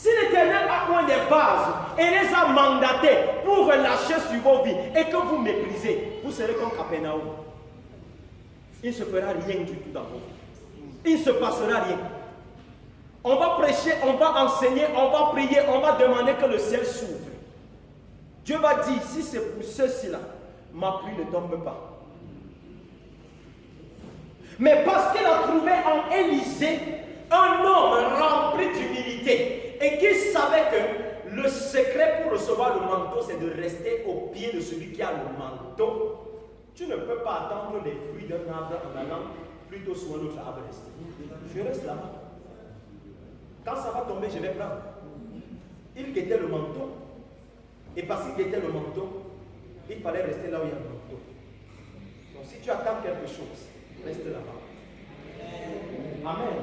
Si l'Éternel a point des vases et les a mandatés pour relâcher sur vos vies et que vous méprisez, vous serez comme Capernaum. Il ne se fera rien du tout dans vos vies. Il ne se passera rien. On va prêcher, on va enseigner, on va prier, on va demander que le ciel s'ouvre. Dieu va dire, si c'est pour ceux-ci-là, ma pluie ne tombe pas. Mais parce qu'il a trouvé en Élisée un homme rempli d'humilité et qu'il savait que le secret pour recevoir le manteau, c'est de rester au pied de celui qui a le manteau. Tu ne peux pas attendre les fruits d'un arbre en allant plutôt sur un autre arbre rester. Je reste là-bas. Quand ça va tomber, je vais prendre. Il guettait le manteau. Et parce qu'il guettait le manteau, il fallait rester là où il y a le manteau. Donc si tu attends quelque chose, reste là-bas. Amen.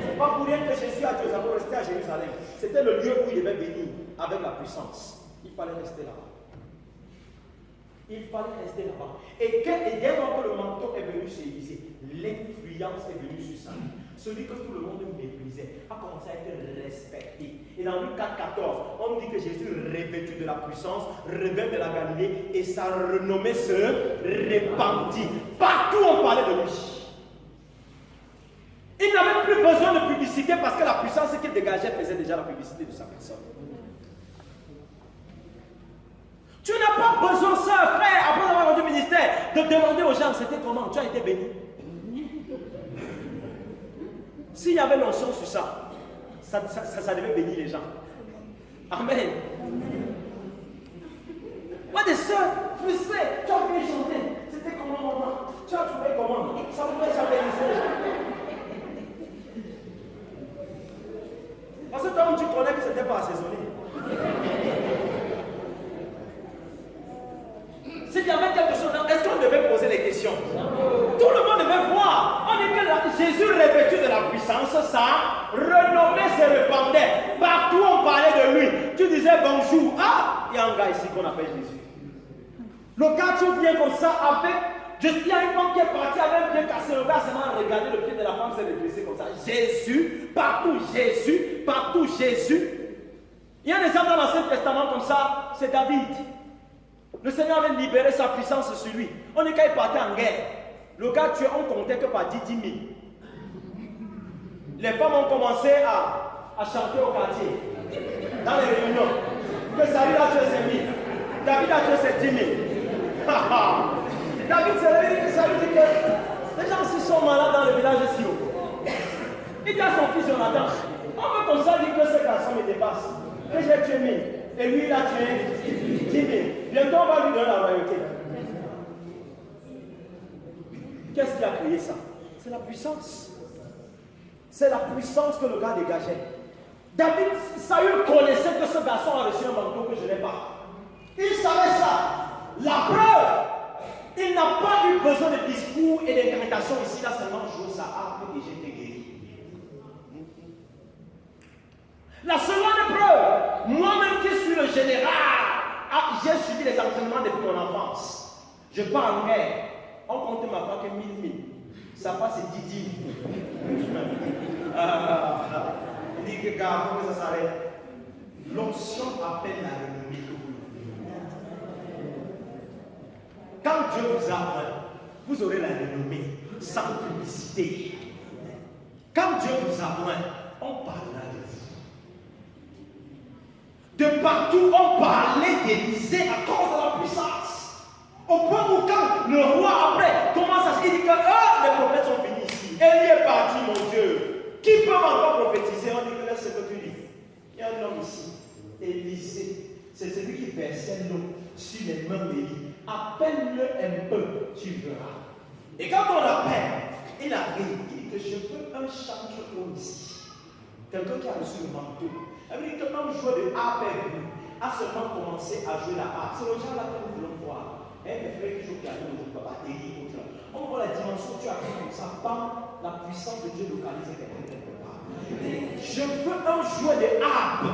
Ce n'est pas pour rien que Jésus a dit aux apôtres de rester à Jérusalem. C'était le lieu où il devait venir avec la puissance. Il fallait rester là-bas. Il fallait rester là-bas. Et dès lors que le manteau est venu sur Élisée, l'influence est venue sur sa vie. Celui que tout le monde méprisait a commencé à être respecté. Et dans Luc 4,14, on dit que Jésus, revêtu de la puissance, revint de la Galilée et sa renommée se répandit. Partout on parlait de lui. Il n'avait plus besoin de publicité parce que la puissance qu'il dégageait faisait déjà la publicité de sa personne. Tu n'as pas besoin, ça, frère, après avoir rendu ministère, de demander aux gens c'était comment, tu as été béni. S'il y avait l'onction sur ça, ça devait bénir les gens. Amen. Moi, des soeurs frustrées, tu as bien chanté. C'était comment, maman? Tu as trouvé comment? Ça pouvait s'organiser les gens. Parce que toi, tu connais que ce n'était pas assaisonné. S'il y avait quelque chose, est-ce qu'on devait poser des questions? Tout le monde devait voir. On dit que Jésus revêtu de la puissance, sa renommée se répandait. Partout on parlait de lui. Tu disais bonjour. Ah, il y a un gars ici qu'on appelle Jésus. Le gars, tu viens comme ça avec. Il y a une femme qui est partie avec un pied cassé. Le gars seulement a regardé le pied de la femme, s'est redressé comme ça. Jésus, partout Jésus, partout Jésus. Il y a des gens dans l'Ancien Testament comme ça, c'est David. Le Seigneur avait libéré sa puissance sur lui. On est quand il partait en guerre. Le gars tué, on comptait que par 10 000. Les femmes ont commencé à chanter au quartier, dans les réunions. Que Saül a tué ses 1000. David a tué ses 10 000. David s'est réveillé que Saül dit que les gens aussi sont malades dans le village de Sio. Il dit à son fils Jonathan, on veut comme ça dire que ce garçon me dépasse. Que j'ai tué 1000. Et lui, il a tué 10 000. Bientôt, on va lui donner la royauté. Qu'est-ce qui a créé ça? C'est la puissance. C'est la puissance que le gars dégageait. David, Saül connaissait que ce garçon a reçu un manteau que je n'ai pas. Il savait ça. La preuve, il n'a pas eu besoin de discours et d'incantation ici. Là seulement jouer sa harpe et j'étais guéri. La seconde preuve, moi-même qui suis le général, j'ai suivi les entraînements depuis mon enfance. Je pars en guerre. On compte ma part que 1000. Ça passe 10 000. Il dit que gars, faut que ça s'arrête. L'onction appelle la renommée. Quand Dieu vous apprend, vous aurez la renommée sans publicité. Quand Dieu vous apprend, on parlera de vous. De partout, on parlait d'Élisée à cause de la puissance. Au point où quand le roi après commence à se dire que les prophètes sont finis ici. Élie est parti, mon Dieu. Qui peut encore prophétiser? On dit que là, c'est ce que tu dis. Il y a un homme ici, Élisée. C'est celui qui versait l'eau sur les mains d'Élie. Appelle-le un peu, tu verras. Et quand on l'appelle, il arrive, il dit que je veux un chantre ici. Quelqu'un qui a reçu le manteau. Il dit que un joueur de harpe est venu, a seulement commencé à jouer la harpe. C'est le genre là que nous voulons voir. Mes frères qui jouent piano, ne jouent pas batterie. On voit la dimension, tu as vu comme ça, par la puissance de Dieu localisée quelque part. Je veux un joueur de harpe.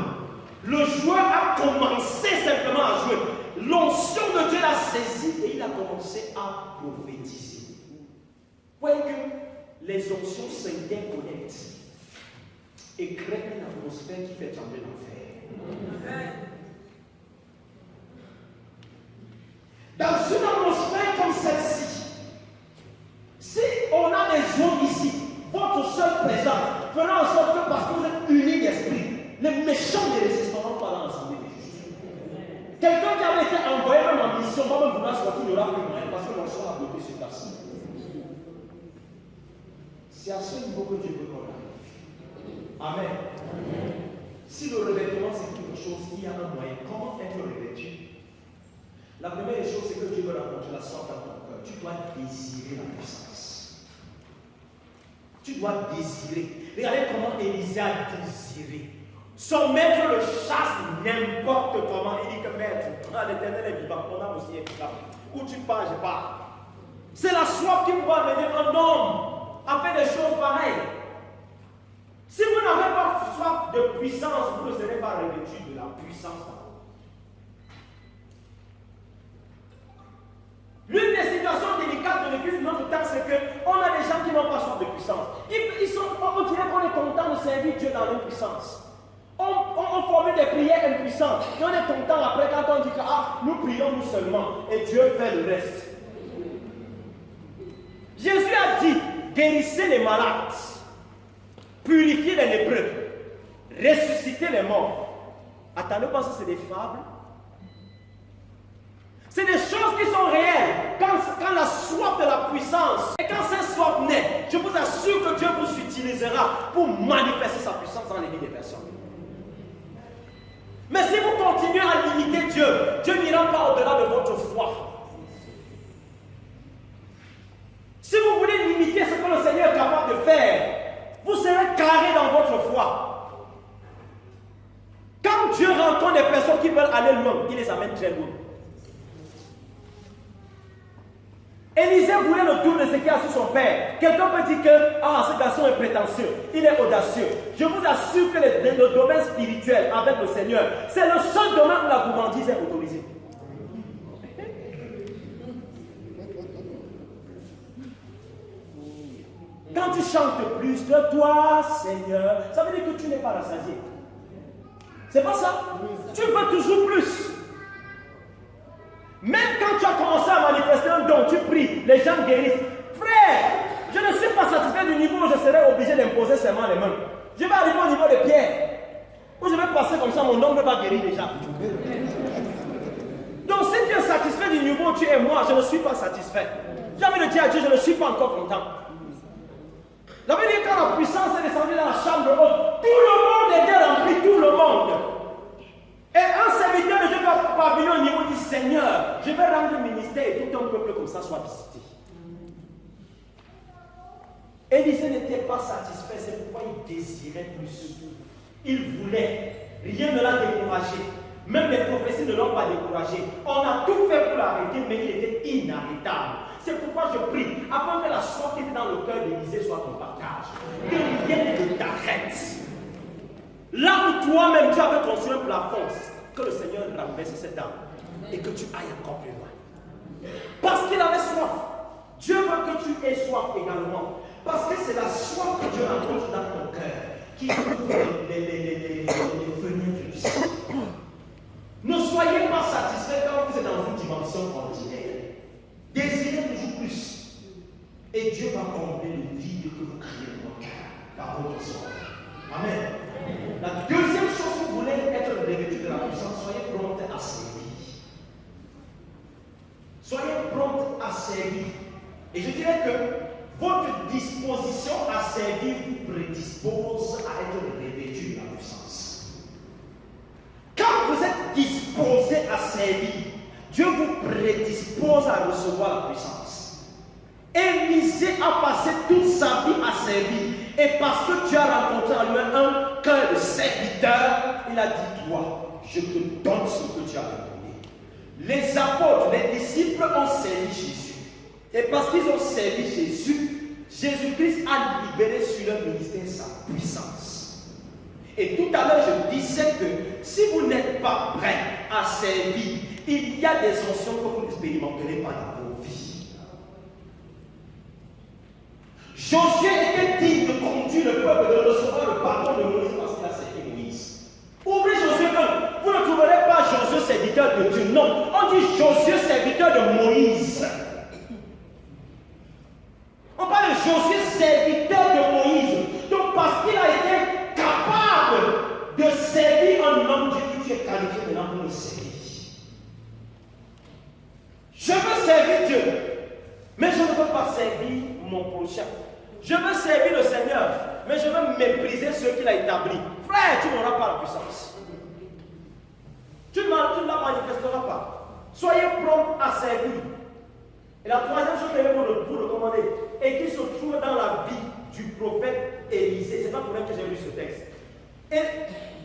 Le joueur a commencé simplement à jouer. L'onction de Dieu l'a saisi et il a commencé à prophétiser. Vous voyez que les onctions s'interconnectent. et crée une atmosphère qui fait trembler l'enfer. Dans une atmosphère comme celle-ci, si on a des zones ici, votre seule présence fera en sorte que parce que vous êtes unis d'esprit, les méchants ne résisteront pas dans l'assemblée des justes. Quelqu'un qui avait été envoyé même en mission va même vouloir sortir, il n'y aura plus moyen parce que l'onction a bloqué sur place. C'est à ce niveau que Dieu veut qu'on arrive. Amen. Si le revêtement c'est quelque chose, il y a un moyen. Comment être revêtu? La première chose, c'est que Dieu veut rencontrer la sorte dans ton cœur. Tu dois désirer la puissance. Tu dois désirer. Regardez comment Élisée a désiré. Son maître le chasse n'importe comment. Il dit que maître, l'Éternel est vivant, ton âme aussi est vivante. Où tu pars, je pars. C'est la soif qui pourra amener un homme à faire des choses pareilles. Si vous n'avez pas soif de puissance, vous ne serez pas revêtu de la puissance. L'une des situations délicates de l'église de notre temps, c'est qu'on a des gens qui n'ont pas soif de puissance. On dirait qu'on est content de servir Dieu dans l'impuissance. On formule des prières impuissantes. Et on est content après quand on dit que nous prions nous seulement et Dieu fait le reste. Jésus a dit, guérissez les malades, purifiez les lépreux, ressuscitez les morts. Attendez pas, ça c'est des fables. C'est des choses qui sont réelles. Quand la soif de la puissance, et quand cette soif naît, je vous assure que Dieu vous utilisera pour manifester sa puissance dans les vies des personnes. Mais si vous continuez à limiter Dieu, Dieu n'ira pas au-delà de votre foi. Si vous voulez limiter ce que le Seigneur est capable de faire, vous serez carré dans votre foi. Quand Dieu rencontre des personnes qui veulent aller loin, il les amène très loin. Élisée voulait le tour de ce qu'il a sur son père. Quelqu'un peut dire que ce garçon est prétentieux, il est audacieux. Je vous assure que le domaine spirituel avec le Seigneur, c'est le seul domaine où la gourmandise est autorisée. Quand tu chantes plus de toi, Seigneur, ça veut dire que tu n'es pas rassasié. C'est pas ça? Tu veux toujours plus. Même quand tu as commencé à manifester un don, tu pries, les gens guérissent. Frère, je ne suis pas satisfait du niveau où je serai obligé d'imposer seulement les mains. Je vais arriver au niveau de Pierre, où je vais passer comme ça, mon homme va guérir déjà. Donc si tu es satisfait du niveau où tu es, moi, je ne suis pas satisfait. J'ai envie de dire à Dieu, je ne suis pas encore content. La Bible dit quand la puissance est descendue dans la chambre haute, tout le monde était rempli, tout le monde. Et un serviteur de Dieu va parvenir au niveau du Seigneur. Je vais rendre le ministère et tout un peuple comme ça soit visité. Élisée n'était pas satisfait, c'est pourquoi il désirait plus. Il voulait. Rien ne l'a découragé. Même les prophéties ne l'ont pas découragé. On a tout fait pour l'arrêter, mais il était inarrêtable. C'est pourquoi je prie, afin que la soif qui était dans le cœur d'Élisée soit ton partage. Que rien ne t'arrête. Là où toi-même tu avais construit un plafond, que le Seigneur renverse cette âme et que tu ailles encore plus loin. Parce qu'il avait soif. Dieu veut que tu aies soif également. Parce que c'est la soif que Dieu rencontre dans ton cœur qui ouvre les fenêtres du ciel. Ne soyez pas satisfaits quand vous êtes dans une dimension ordinaire. Désirez toujours plus. Et Dieu va combler le vide que vous créez dans votre cœur par votre soif. Amen. La deuxième chose que vous voulez être revêtu de la puissance, soyez prompt à servir. Soyez prompt à servir. Et je dirais que votre disposition à servir vous prédispose à être revêtu de la puissance. Quand vous êtes disposé à servir, Dieu vous prédispose à recevoir la puissance. Élisée a passé toute sa vie à servir. Et parce que tu as rencontré en lui un cœur de serviteur, il a dit, toi, je te donne ce que tu as donné. Les apôtres, les disciples ont servi Jésus. Et parce qu'ils ont servi Jésus, Jésus-Christ a libéré sur leur ministère sa puissance. Et tout à l'heure, je disais que si vous n'êtes pas prêt à servir, il y a des onctions que vous n'expérimenterez pas dans vos vies. Josué était digne de conduire le peuple, de recevoir le pardon de Moïse serviteur de Dieu. Non, on dit Josué, serviteur de Moïse. On parle de Josué, serviteur de Moïse. Donc, parce qu'il a été capable de servir un homme de Dieu, tu es qualifié maintenant pour le servir. Je veux servir Dieu, mais je ne veux pas servir mon prochain. Je veux servir le Seigneur, mais je veux mépriser ceux qu'il a établis. Frère, tu n'auras pas la puissance. Tu ne la manifesteras pas. Soyez prompt à servir. Et la troisième chose que je vais vous recommander, et qui se trouve dans la vie du prophète Élisée, c'est pas pour rien que j'ai lu ce texte. Et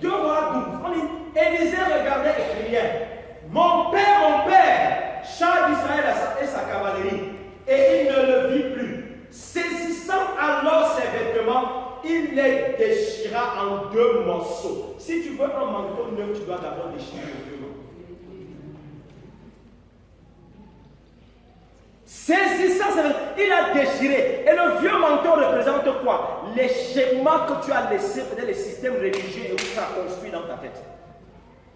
2 Rois 12, on dit, Élisée regardait et criait, mon père, char d'Israël et sa cavalerie, et il ne le vit plus. Saisissant alors ses vêtements, il les déchira en 2 morceaux. Si tu veux un manteau neuf, tu dois d'abord déchirer le vieux manteau. Saisissant ses vêtements, il a déchiré. Et le vieux manteau représente quoi? Les schémas que tu as laissés, peut-être les systèmes religieux et où tu as construit dans ta tête.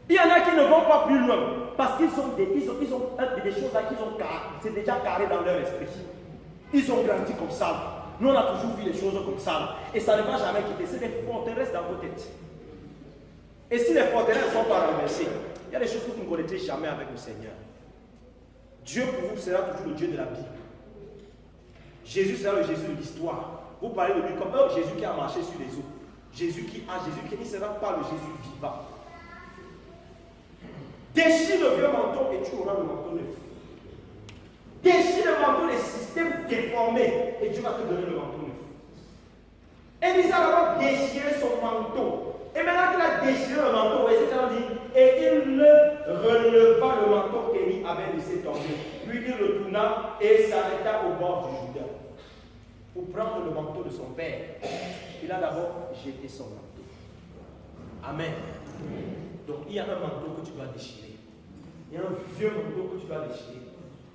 Il y en a qui ne vont pas plus loin parce qu'ils ont des choses là qu'ils ont c'est déjà carré dans leur esprit. Ils ont grandi comme ça. Nous, on a toujours vu les choses comme ça. Et ça ne va jamais quitter. C'est des forteresses dans vos têtes. Et si les forteresses ne sont pas renversées, il y a des choses que vous ne connaîtrez jamais avec le Seigneur. Dieu pour vous sera toujours le Dieu de la Bible. Jésus sera le Jésus de l'histoire. Vous parlez de lui comme Jésus qui a marché sur les eaux. Jésus qui ne sera pas le Jésus vivant. Déchire le vieux manteau et tu auras le manteau neuf. Déchire le manteau des systèmes déformés et Dieu va te donner le manteau neuf. Élisée a déchiré son manteau. Et maintenant qu'il a déchiré le manteau, et il releva le manteau qu'Élie avait laissé tomber. Puis il retourna et s'arrêta au bord du Jourdain pour prendre le manteau de son père. Il a d'abord jeté son manteau. Amen. Donc il y a un manteau que tu dois déchirer. Il y a un vieux manteau que tu dois déchirer.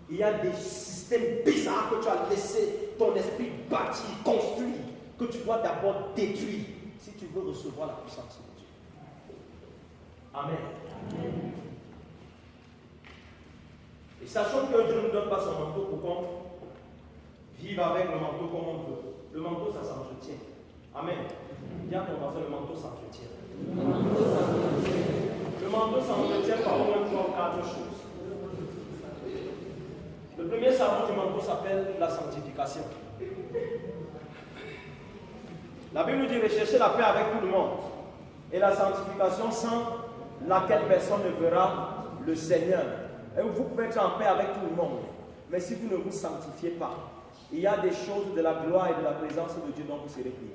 Il y a des systèmes bizarres que tu as laissé ton esprit bâtir, construire, que tu dois d'abord détruire si tu veux recevoir la puissance de Dieu. Amen. Amen. Et sachant que Dieu ne nous donne pas son manteau pour qu'on vive avec le manteau comme on veut. Le manteau, ça s'entretient. Amen. Viens ton voisin, le manteau s'entretient. Le manteau s'entretient par au moins 3 ou 4 choses. Le premier savon du manteau s'appelle la sanctification. La Bible nous dit rechercher la paix avec tout le monde. Et la sanctification sans laquelle personne ne verra le Seigneur. Et vous pouvez être en paix avec tout le monde. Mais si vous ne vous sanctifiez pas, il y a des choses de la gloire et de la présence de Dieu dont vous serez privés.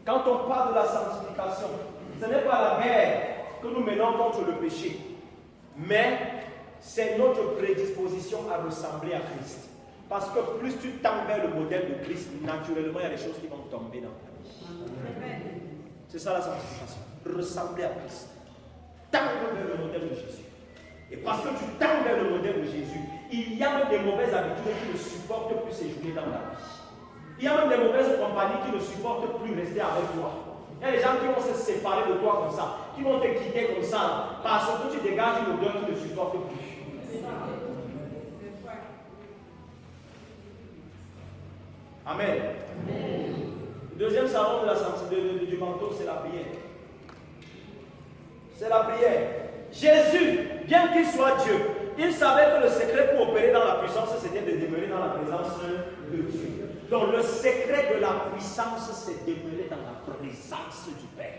Quand on parle de la sanctification, ce n'est pas la guerre que nous menons contre le péché, mais c'est notre prédisposition à ressembler à Christ. Parce que plus tu tends vers le modèle de Christ, naturellement, il y a des choses qui vont tomber dans ta vie. C'est ça la sanctification. Ressembler à Christ. Tendre vers le modèle de Jésus. Et parce que tu tends vers le modèle de Jésus, il y a même des mauvaises habitudes qui ne supportent plus séjourner dans ta vie. Il y a même des mauvaises compagnies qui ne supportent plus rester avec toi. Il y a des gens qui vont se séparer de toi comme ça, qui vont te quitter comme ça, parce que tu dégages une odeur qui ne supporte plus. Amen. Le deuxième savon du manteau, c'est la prière. C'est la prière. Jésus, bien qu'il soit Dieu, il savait que le secret pour opérer dans la puissance, c'était de demeurer dans la présence de Dieu. Donc le secret de la puissance, c'est demeurer dans la présence du Père.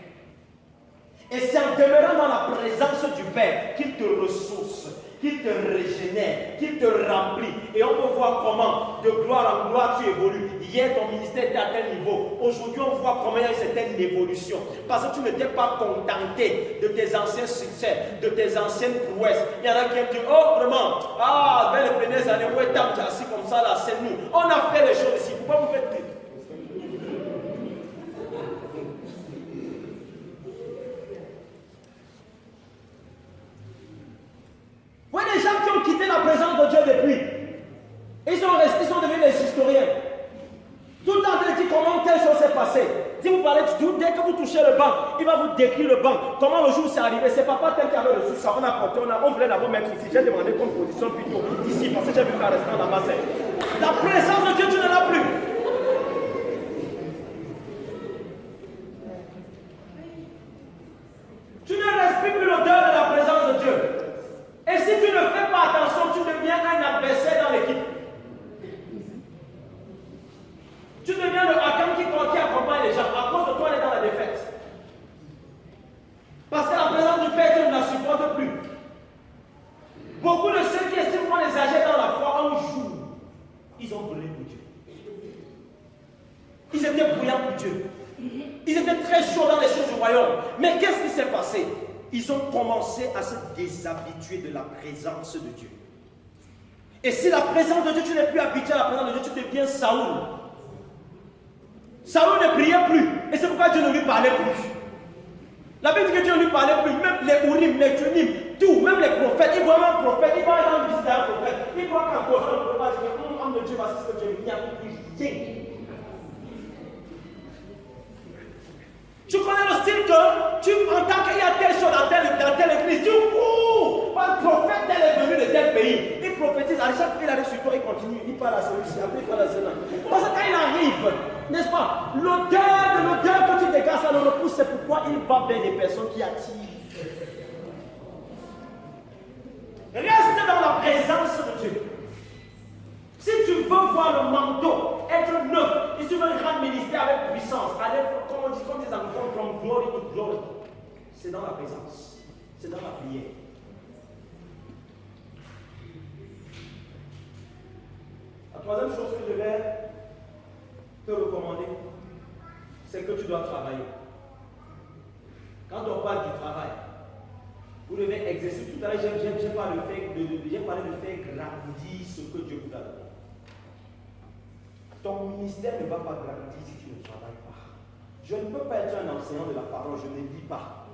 Et c'est en demeurant dans la présence du Père qu'il te ressource, qu'il te régénère, qu'il te remplit. Et on peut voir comment, de gloire en gloire, tu évolues. Hier, ton ministère était à tel niveau. Aujourd'hui, on voit comment il y a une certaine évolution. Parce que tu n'étais pas contenté de tes anciens succès, de tes anciennes prouesses. Il y en a qui ont dit, oh, vraiment, vers les premières années, où est-ce que tu es assis comme ça, là, c'est nous. On a fait les choses ici. Pourquoi vous faites plus? Vous voyez les gens qui ont quitté la présence de Dieu depuis. Ils sont devenus des historiens. Tout le temps, ils disent comment telle chose s'est passée. Si vous parlez du tout, dès que vous touchez le banc, il va vous décrire le banc. Comment le jour c'est arrivé. C'est papa tel qui avait reçu ça. On a porté, on voulait d'abord mettre ici. J'ai demandé comme position plutôt ici parce que j'ai vu qu'à l'instant là-bas, c'est la présence de Dieu, tu n'en as plus. Tu ne respires plus l'odeur de la présence de Dieu. Et si tu ne fais pas attention, tu deviens un adversaire dans l'équipe. Tu deviens le hakam qui accompagne les gens. À cause de toi, on est dans la défaite. Parce que la présence du Père, Dieu ne la supporte plus. Beaucoup de ceux qui estiment qu'on les âgés dans la foi, un jour, ils ont brûlé pour Dieu. Ils étaient bruyants pour Dieu. Ils étaient très chauds dans les choses du royaume. Mais qu'est-ce qui s'est passé? Ils ont commencé à se déshabituer de la présence de Dieu. Et si la présence de Dieu, tu n'es plus habitué à la présence de Dieu, tu deviens Saoul. Saoul ne priait plus. Et c'est pourquoi Dieu ne lui parlait plus. La Bible dit que Dieu ne lui parlait plus. Même les Urim, les Thummim, tout, même les prophètes. Il voit même un prophète, il va rendre visite à un prophète. Il voit qu'un prophète ne peut pas dire, homme de Dieu, voici ce que Dieu me dit, rien. Tu connais le style que tu entends qu'il y a telle chose dans telle église, tu cours. Un prophète tel est venu de tel pays. Il prophétise, à chaque fois il arrive sur toi, il continue, il parle à celui-ci, après il parle à celui-là. Parce que quand il arrive, n'est-ce pas, l'odeur que tu dégages à le repousse, c'est pourquoi il va vers des personnes qui attirent. Reste dans la présence de Dieu. Si tu veux voir le manteau être neuf, et si tu veux un grand ministère avec puissance, aller, comme on dit, comme des enfants, from glory to glory, c'est dans la présence, c'est dans la prière. La troisième chose que je vais te recommander, c'est que tu dois travailler. Quand on parle du travail, vous devez exercer. Tout à l'heure, j'ai parlé de faire grandir ce que Dieu vous a donné. Ton ministère ne va pas grandir si tu ne travailles pas. Je ne peux pas être un enseignant de la parole, je ne lis pas.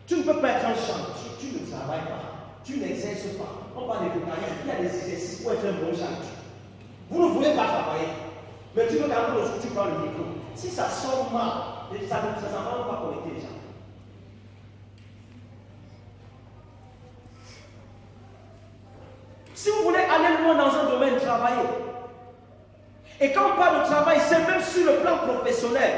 Tu ne peux pas être un chantier, tu ne travailles pas, tu n'exerces pas. On parle de vocations, il y a des exercices pour être un bon chantier. Vous ne voulez pas travailler, mais tu veux qu'à le jour tu prends le micro. Si ça sort mal, ça ne va pas connecter les gens. Si vous voulez aller loin dans un domaine, travaillez. Et quand on parle de travail, c'est même sur le plan professionnel.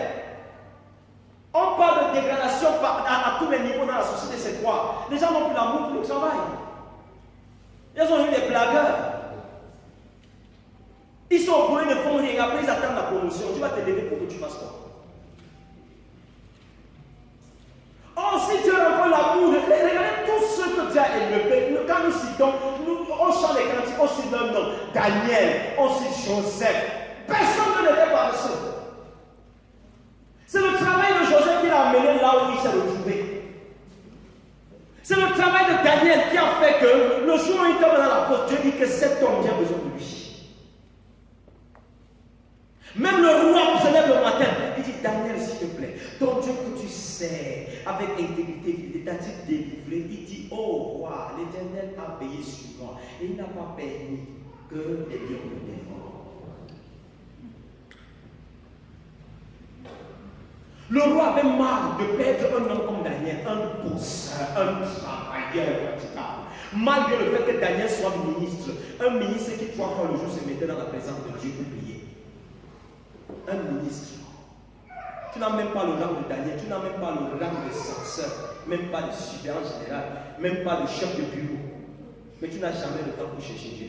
On parle de dégradation à tous les niveaux dans la société, c'est quoi? Les gens n'ont plus l'amour pour le travail. Ils ont eu des blagueurs. Ils sont au boulot, ils ne font rien. Après, ils attendent la promotion. Tu vas te lever pour que tu fasses quoi? Oh, si tu as encore l'amour, regardez tous ceux que Dieu a élevés. Quand nous citons, on chante les cantiques, on cite leur nom. Daniel, on cite Joseph. Personne ne l'était paresseux. C'est le travail de Joseph qui l'a amené là où il s'est retrouvé. C'est le travail de Daniel qui a fait que le jour où il tombe dans la poste, Dieu dit que cet homme a besoin de lui. Même le roi se lève le matin, il dit Daniel, s'il te plaît, ton Dieu que tu sais, avec intégrité, il t'a-t-il délivré? Il dit, oh roi, l'Éternel a veillé sur moi et il n'a pas permis que les lions me dévorent. Le roi avait marre de perdre un homme comme Daniel, un bosseur, un travailleur fatigable. Malgré le fait que Daniel soit ministre, un ministre qui 3 fois le jour se mettait dans la présence de Dieu pour prier. Un ministre. Tu n'as même pas le rang de Daniel, tu n'as même pas le rang de censeur, même pas de supérieur général, même pas de chef de bureau. Mais tu n'as jamais le temps pour chercher Dieu.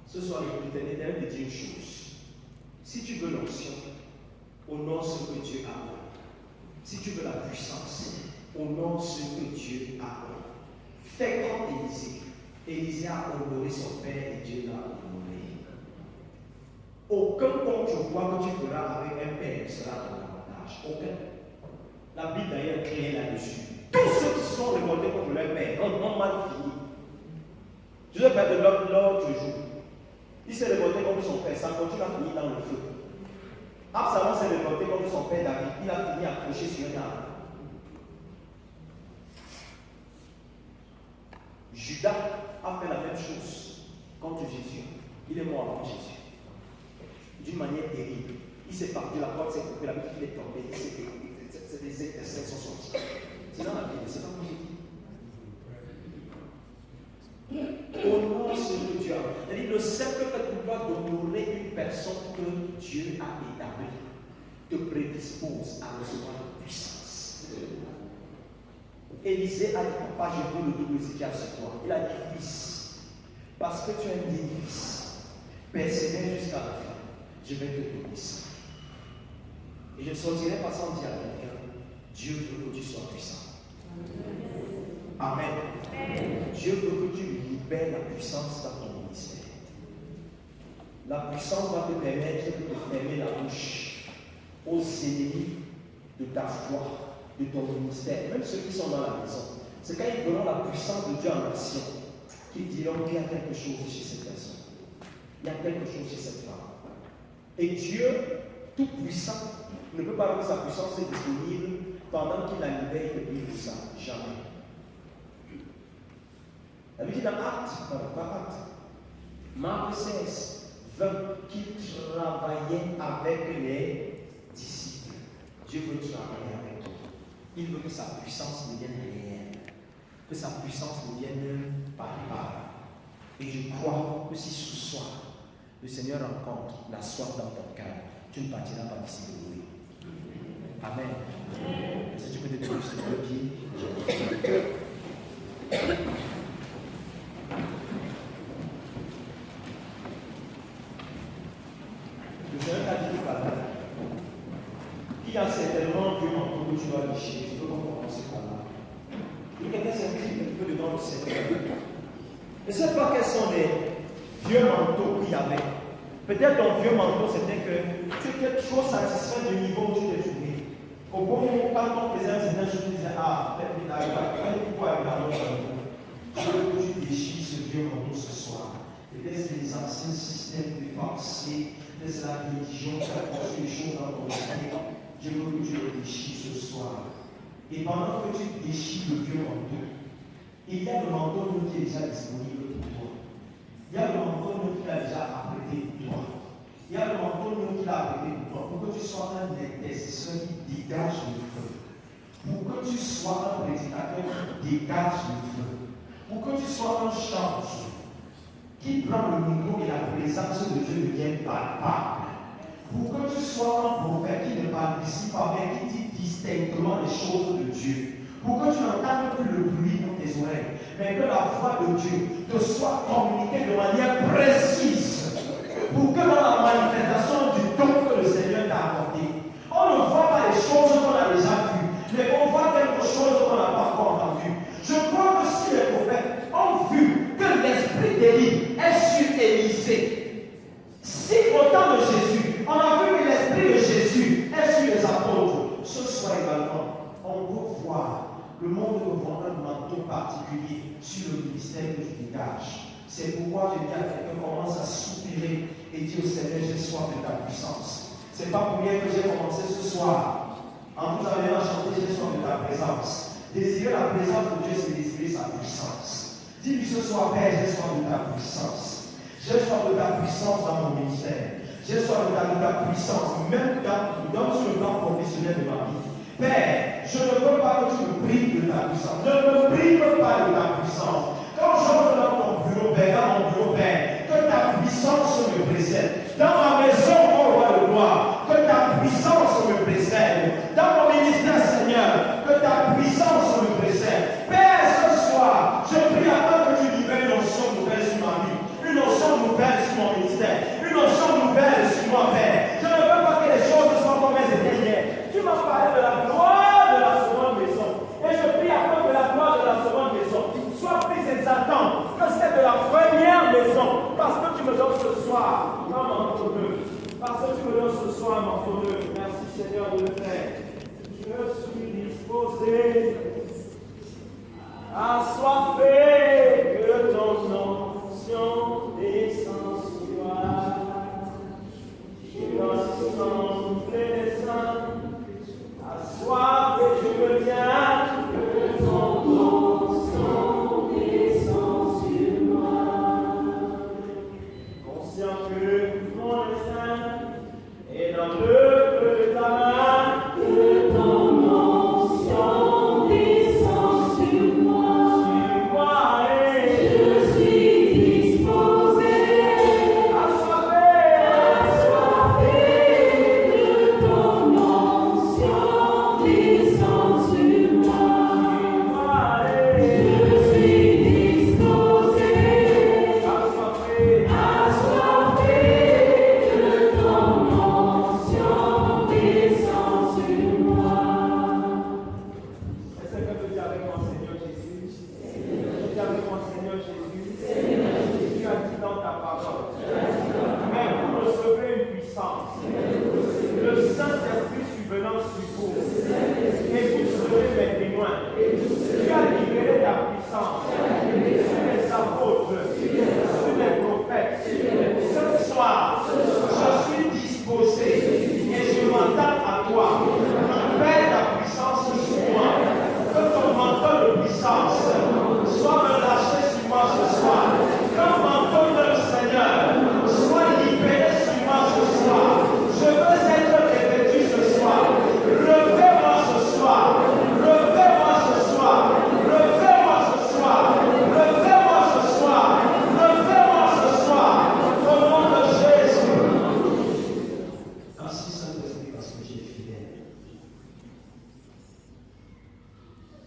Ce soir, l'Éternel te dit une chose. Si tu veux l'onction, honore ce que Dieu a donné. Si tu veux la puissance, honore ce que Dieu a donné. Fais comme Élisée. Élisée a honoré son père et Dieu l'a honoré. Aucun compte de foi que tu feras avec un père ne sera ton avantage. Aucun. La Bible d'ailleurs est claire là-dessus. Tous ceux qui sont révoltés contre leur père ont mal fini. Je vais faire de l'autre jour. Il s'est révolté contre son père, sa fortune a fini dans le feu. Absalom s'est révolté contre son père David, il a fini accroché sur un arbre. Judas a fait la même chose contre Jésus. Il est mort avant Jésus. D'une manière terrible. Il s'est parti, la porte s'est coupée, la Bible il est tombé, c'est des étincelles sont sortis. C'est dans la Bible, c'est pas comme je dis. Honore ce que Dieu a. C'est-à-dire le simple fait de pouvoir d'honorer une personne que Dieu a établie te prédispose à recevoir la puissance. Élisée a dit, papa, je veux le double ce qu'il y a sur toi. Il a dit, fils, parce que tu es un digne fils, persévère jusqu'à la fin, je vais te donner ça. Et je ne sortirai pas sans dire à quelqu'un, Dieu veut que tu sois puissant. Amen. Dieu veut que tu libères la puissance dans ton ministère. La puissance va te permettre de fermer la bouche aux ennemis de ta foi, de ton ministère, même ceux qui sont dans la maison. C'est quand ils verront la puissance de Dieu en action qu'ils diront qu'il y a quelque chose chez cette personne. Il y a quelque chose chez cette femme. Et Dieu, tout puissant, ne peut pas avoir sa puissance disponible pendant qu'il la libère et qu'il fait ça. Jamais. La Bible dit dans Marc 16, 20, qu'il travaillait avec les disciples. Dieu veut travailler avec toi. Il veut que sa puissance devienne réelle, que sa puissance devienne palpable. Et je crois que si ce soir, le Seigneur rencontre la soif dans ton cœur, tu ne partiras pas d'ici de louer. Amen. Si tu peux te tenir sur le pied. Le Seigneur a dit tout à l'heure qu'il y a certainement Dieu en que tu vas lécher. Je peux commencer par là. Et quelqu'un s'est dit un peu dedans le Seigneur. Je ne sais pas quels sont les vieux manteaux qu'il y avait. Peut-être ton vieux manteau, c'était que tu étais trop satisfait du niveau où tu t'es trouvé. Au bon moment, quand on faisait un certain chose, tu disais, ah, peut-être qu'il arrive à quoi avec la autre manteau. Je veux que tu déchires ce vieux manteau ce soir. Peut-être les anciens systèmes de pensée, peut-être la religion qui a construit les choses dans ton esprit. Je veux que tu le déchires ce soir. Et pendant que tu déchires le vieux manteau, il y a le manteau qui est déjà disponible pour toi. Il y a le manteau qui a déjà apprêté pour toi. Il y a le manteau qui l'a apprêté pour toi. Pour que tu sois un intercesseur qui dégage le feu. Pour que tu sois un prédicateur qui dégage le feu. Pour que tu sois un chanteur qui prend le micro et la présence de Dieu devient palpable. Pour que tu sois un prophète qui ne participe pas, mais qui dit distinctement les choses de Dieu. Pour que tu n'entendes plus le bruit dans tes oreilles, mais que la voix de Dieu te soit communiquée de manière précise. Pour que dans la manifestation du don que le Seigneur t'a apporté, on ne voit pas les choses qu'on a déjà vues, mais on voit quelque chose qu'on n'a pas encore entendu. Je crois que si les prophètes ont vu que l'esprit d'Élie est sur Élisée, si au temps de Jésus, on a vu que l'esprit de Jésus est sur les apôtres, ce soir également, on peut voir le monde veut voir un manteau particulier sur le ministère que tu dégages. C'est pourquoi je dis à quelqu'un commence à soupirer et dire au Seigneur, j'ai soif de ta puissance. C'est pas pour rien que j'ai commencé ce soir en vous amenant à chanter, j'ai soif de ta présence. Désirer la présence de Dieu, c'est désirer sa puissance. Dis-lui ce soir, Père, j'ai soif de ta puissance. J'ai soif de ta puissance dans mon ministère. J'ai soif de ta puissance, même sur le plan professionnel de ma vie. Père, je ne veux pas que tu me prives de ta puissance. Ne me prive pas de ta puissance. Quand j'entre dans ton bureau, Père, que ta puissance me précède. Dans ma maison, mon roi de gloire, que ta puissance me précède. Dans mon ministère, Seigneur, que ta puissance me précède. Père, ce soir, je prie afin que tu libères une onction nouvelle sur ma vie, une onction nouvelle sur mon ministère, une onction nouvelle sur moi, Père. Je ne veux pas que les choses soient comme elles étaient hier. Tu m'as parlé de la gloire de la seconde maison. Et je prie afin que la gloire de la seconde maison soit plus exaltante que celle de la première maison. Parce que tu me donnes ce soir un manteau neuf. Parce que tu me donnes ce soir un manteau neuf. Merci Seigneur de le faire. Je suis disposé assoiffé que ton onction descend sur moi. Je ressens plaisant. Assoiffé, je me tiens. Que ton onction descend sur moi.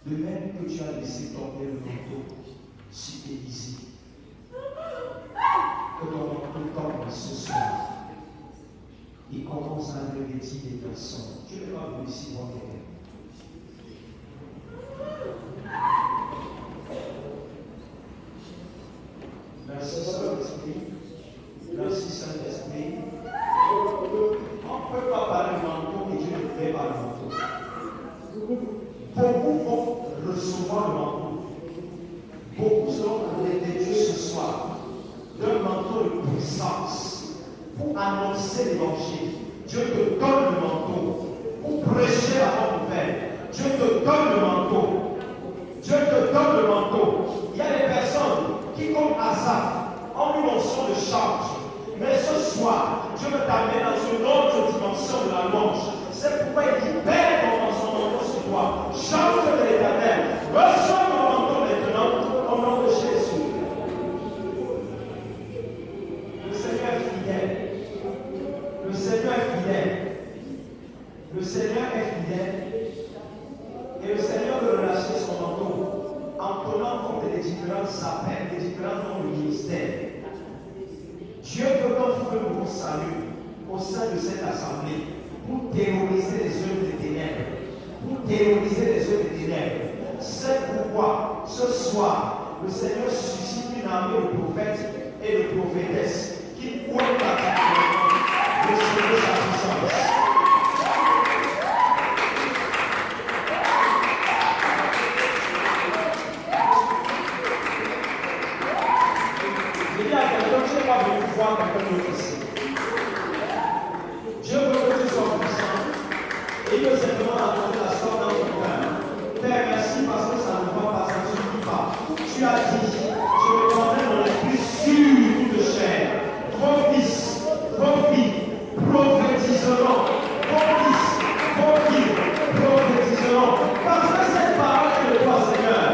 De même que tu as laissé tomber le manteau sur Élisée. Que ton manteau tombe ce soir. Et commence à revêtir des personnes. Tu ne vas pas ici voir quelqu'un. Merci Saint-Esprit. Merci Saint-Esprit. On ne peut pas parler de manteau et Dieu ne fait pas le manteau. Beaucoup vont recevoir le manteau. Beaucoup seront des dieux ce soir d'un manteau de puissance pour annoncer l'évangile. Dieu te donne le manteau pour prêcher la bonne nouvelle. Dieu te donne le manteau. Dieu te donne le manteau. Il y a des personnes qui, comme Asaph, ont une onction de charge. Mais ce soir, Dieu veut t'amener dans une autre dimension de la louange. C'est pourquoi il dit, Père, dans son manteau sur toi. Chante de l'Éternel. Reçois mon manteau maintenant au nom de Jésus. Le Seigneur est fidèle. Le Seigneur est fidèle. Le Seigneur est fidèle. Et le Seigneur veut relâcher son manteau en tenant compte des différents appels, des différents noms de ministère. Dieu veut qu'on fait le salut au sein de cette assemblée pour terroriser les œuvres des ténèbres. Pour terroriser les œuvres des ténèbres. C'est pourquoi ce soir, le Seigneur suscite une armée de prophètes et de prophétesses qui pointent particulièrement recevoir sa puissance. Je dis à quelqu'un, je n'ai pas venu voir quelqu'un d'autre ici. Dieu veut que tu sois puissant. Et il veut simplement apporter la soif dans ton cœur. Père, merci parce que ça ne va pas, ça ne suffit pas. Tu as dit, je me prendrai mon esprit sur toute chair. Vos fils, vos filles prophétiseront. Vos fils, vos filles prophétiseront. Parce que cette parole est de toi, Seigneur.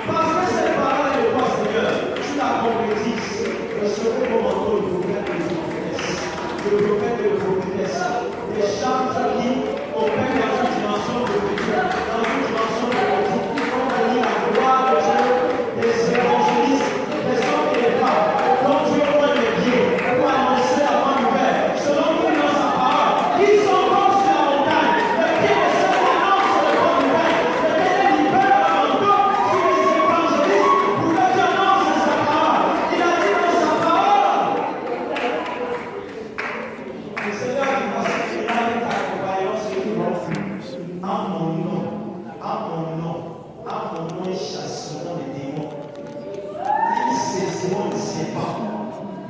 Parce que cette parole est de toi, Seigneur. Tu la prophétises. Recevez vos manteaux de prophète et de prophétesse. De prophète et de prophétesse. Des charges qui opèrent dans une dimension prophétique, dans une dimension prophétique, qui font venir la gloire de Dieu, des évangélistes, des hommes et des femmes, dont Dieu pointe les pieds pour annoncer la bonne nouvelle, selon lui dans sa parole. Ils sont comme sur la montagne, lequel est celui qui annonce la bonne nouvelle, lequel libère la manteau sur les évangélistes, pour que Dieu annonce sa parole. Il a dit dans sa parole. Le Seigneur dit dans sa finale t'accompagnant sur le monde. En mon nom, en mon nom, en mon nom, ils chasseront les démons. Ils saisiront les serpents.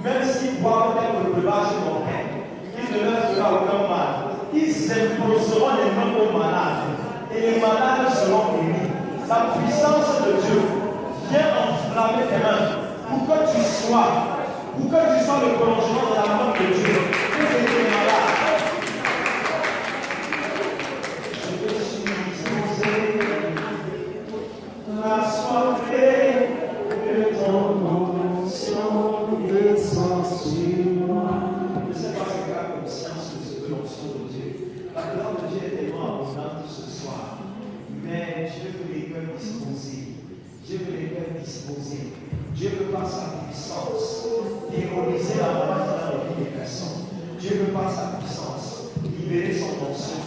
Même s'ils boivent le breuvage de mon Père, il ne leur fera aucun mal. Ils imposeront les mains aux malades. Et les malades seront guéris. La puissance de Dieu vient enflammer tes mains pour que tu sois le prolongement de la main de Dieu. Que les malades. Assoiffé de ton onction descend sur moi. Je ne sais pas si tu as conscience de l'onction de Dieu. La gloire de Dieu est tellement abondante ce soir. Mais Dieu veut les cœurs disposés. Dieu veut les cœurs disposés. Dieu veut par sa puissance terroriser la maladie dans la vie des personnes. Dieu veut par sa puissance libérer son onction,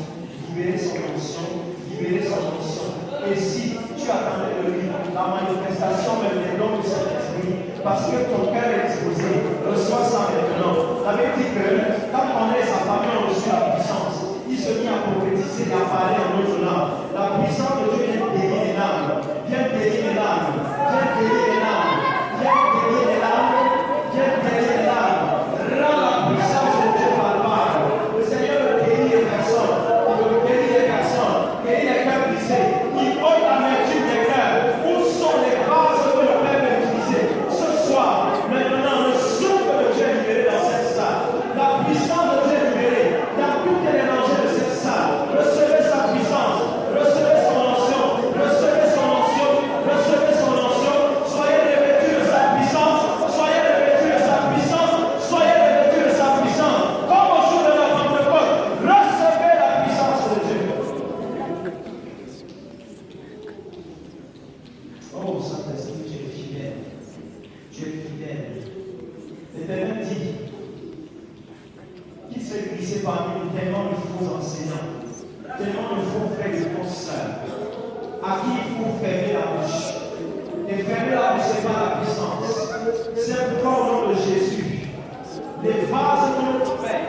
libérer son onction, libérer son onction. Et si tu attendais de lui la manifestation même des dons du Saint-Esprit, parce que ton cœur est disposé, reçois ça maintenant. La Bible dit que quand on est sa famille, on reçoit la puissance. Il se mit à prophétiser et à parler en notre langue. La puissance de Dieu vient guérir les larmes, vient guérir les larmes, vient guérir les larmes, vient guérir les larmes, vient guérir les larmes. Rends la puissance de Dieu palpable. Le Seigneur veut guérir les personnes, il veut guérir les personnes, guérir les cœurs brisés. Il ôte l'amertume des cœurs. Où sont les vases que le Père veut utiliser ce soir? Maintenant, le souffle de Dieu est libéré dans cette salle. La puissance de Dieu est libérée. La par la puissance. C'est encore au nom de Jésus. Les vases de notre Père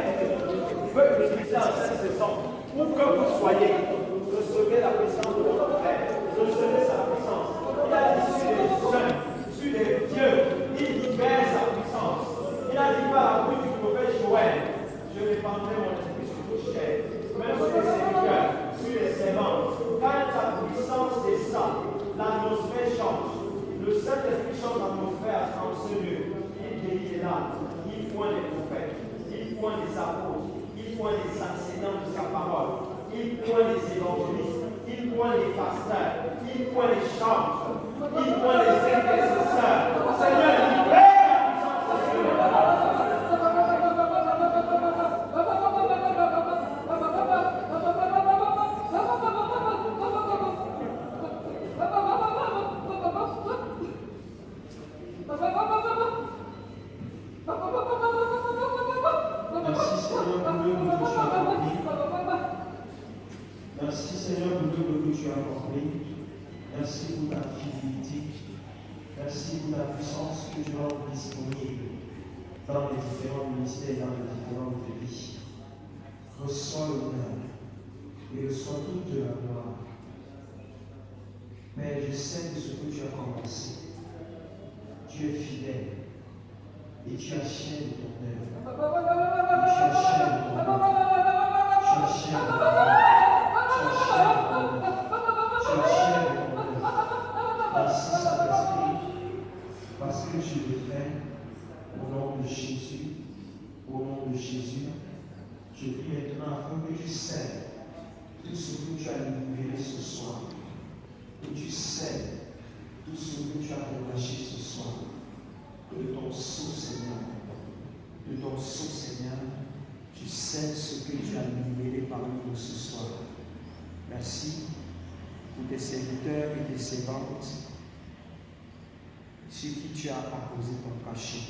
veulent utiliser en cette saison pour que vous soyez. Recevez la puissance de votre Père. Recevez sa puissance. Il a dit sur les jeunes, sur les vieux, il libère sa puissance. Il a dit par la bouche du prophète Joël, je répandrai mon esprit sur vos chairs, même sur les serviteurs, sur les servantes. Quand ta puissance descend, l'atmosphère change. Le Saint-Esprit change l'atmosphère en ce lieu. Il guérit les larmes, il pointe les prophètes, il pointe les apôtres, il pointe les enseignants de sa parole, il pointe les évangélistes, il pointe les pasteurs, il pointe les chantres, il pointe les intercesseurs. Seigneur, libère la puissance de Dieu. Merci Seigneur pour tout ce que tu as accompli. Merci pour ta fidélité. Merci pour ta puissance que tu as disponible dans les différents ministères, dans les différentes vies. Reçois l'honneur et reçois toute la gloire. Père, je sais que ce que tu as commencé, tu es fidèle et tu achèves ton œuvre. Tu achèves ton œuvre. Tu achèves ton œuvre. Merci Saint-Esprit, parce que tu le fais au nom de Jésus, au nom de Jésus. Je prie maintenant afin que tu sais tout ce que tu as libéré ce soir, que tu sais tout ce que tu as relâché ce soir, que de ton sceau Seigneur, tu sais ce que tu as libéré parmi nous ce soir. Merci pour tes serviteurs et tes servantes sur qui tu as apposé ton cachet.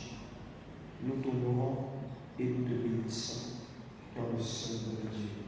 Nous t'honorons et nous te bénissons dans le Seigneur de Dieu.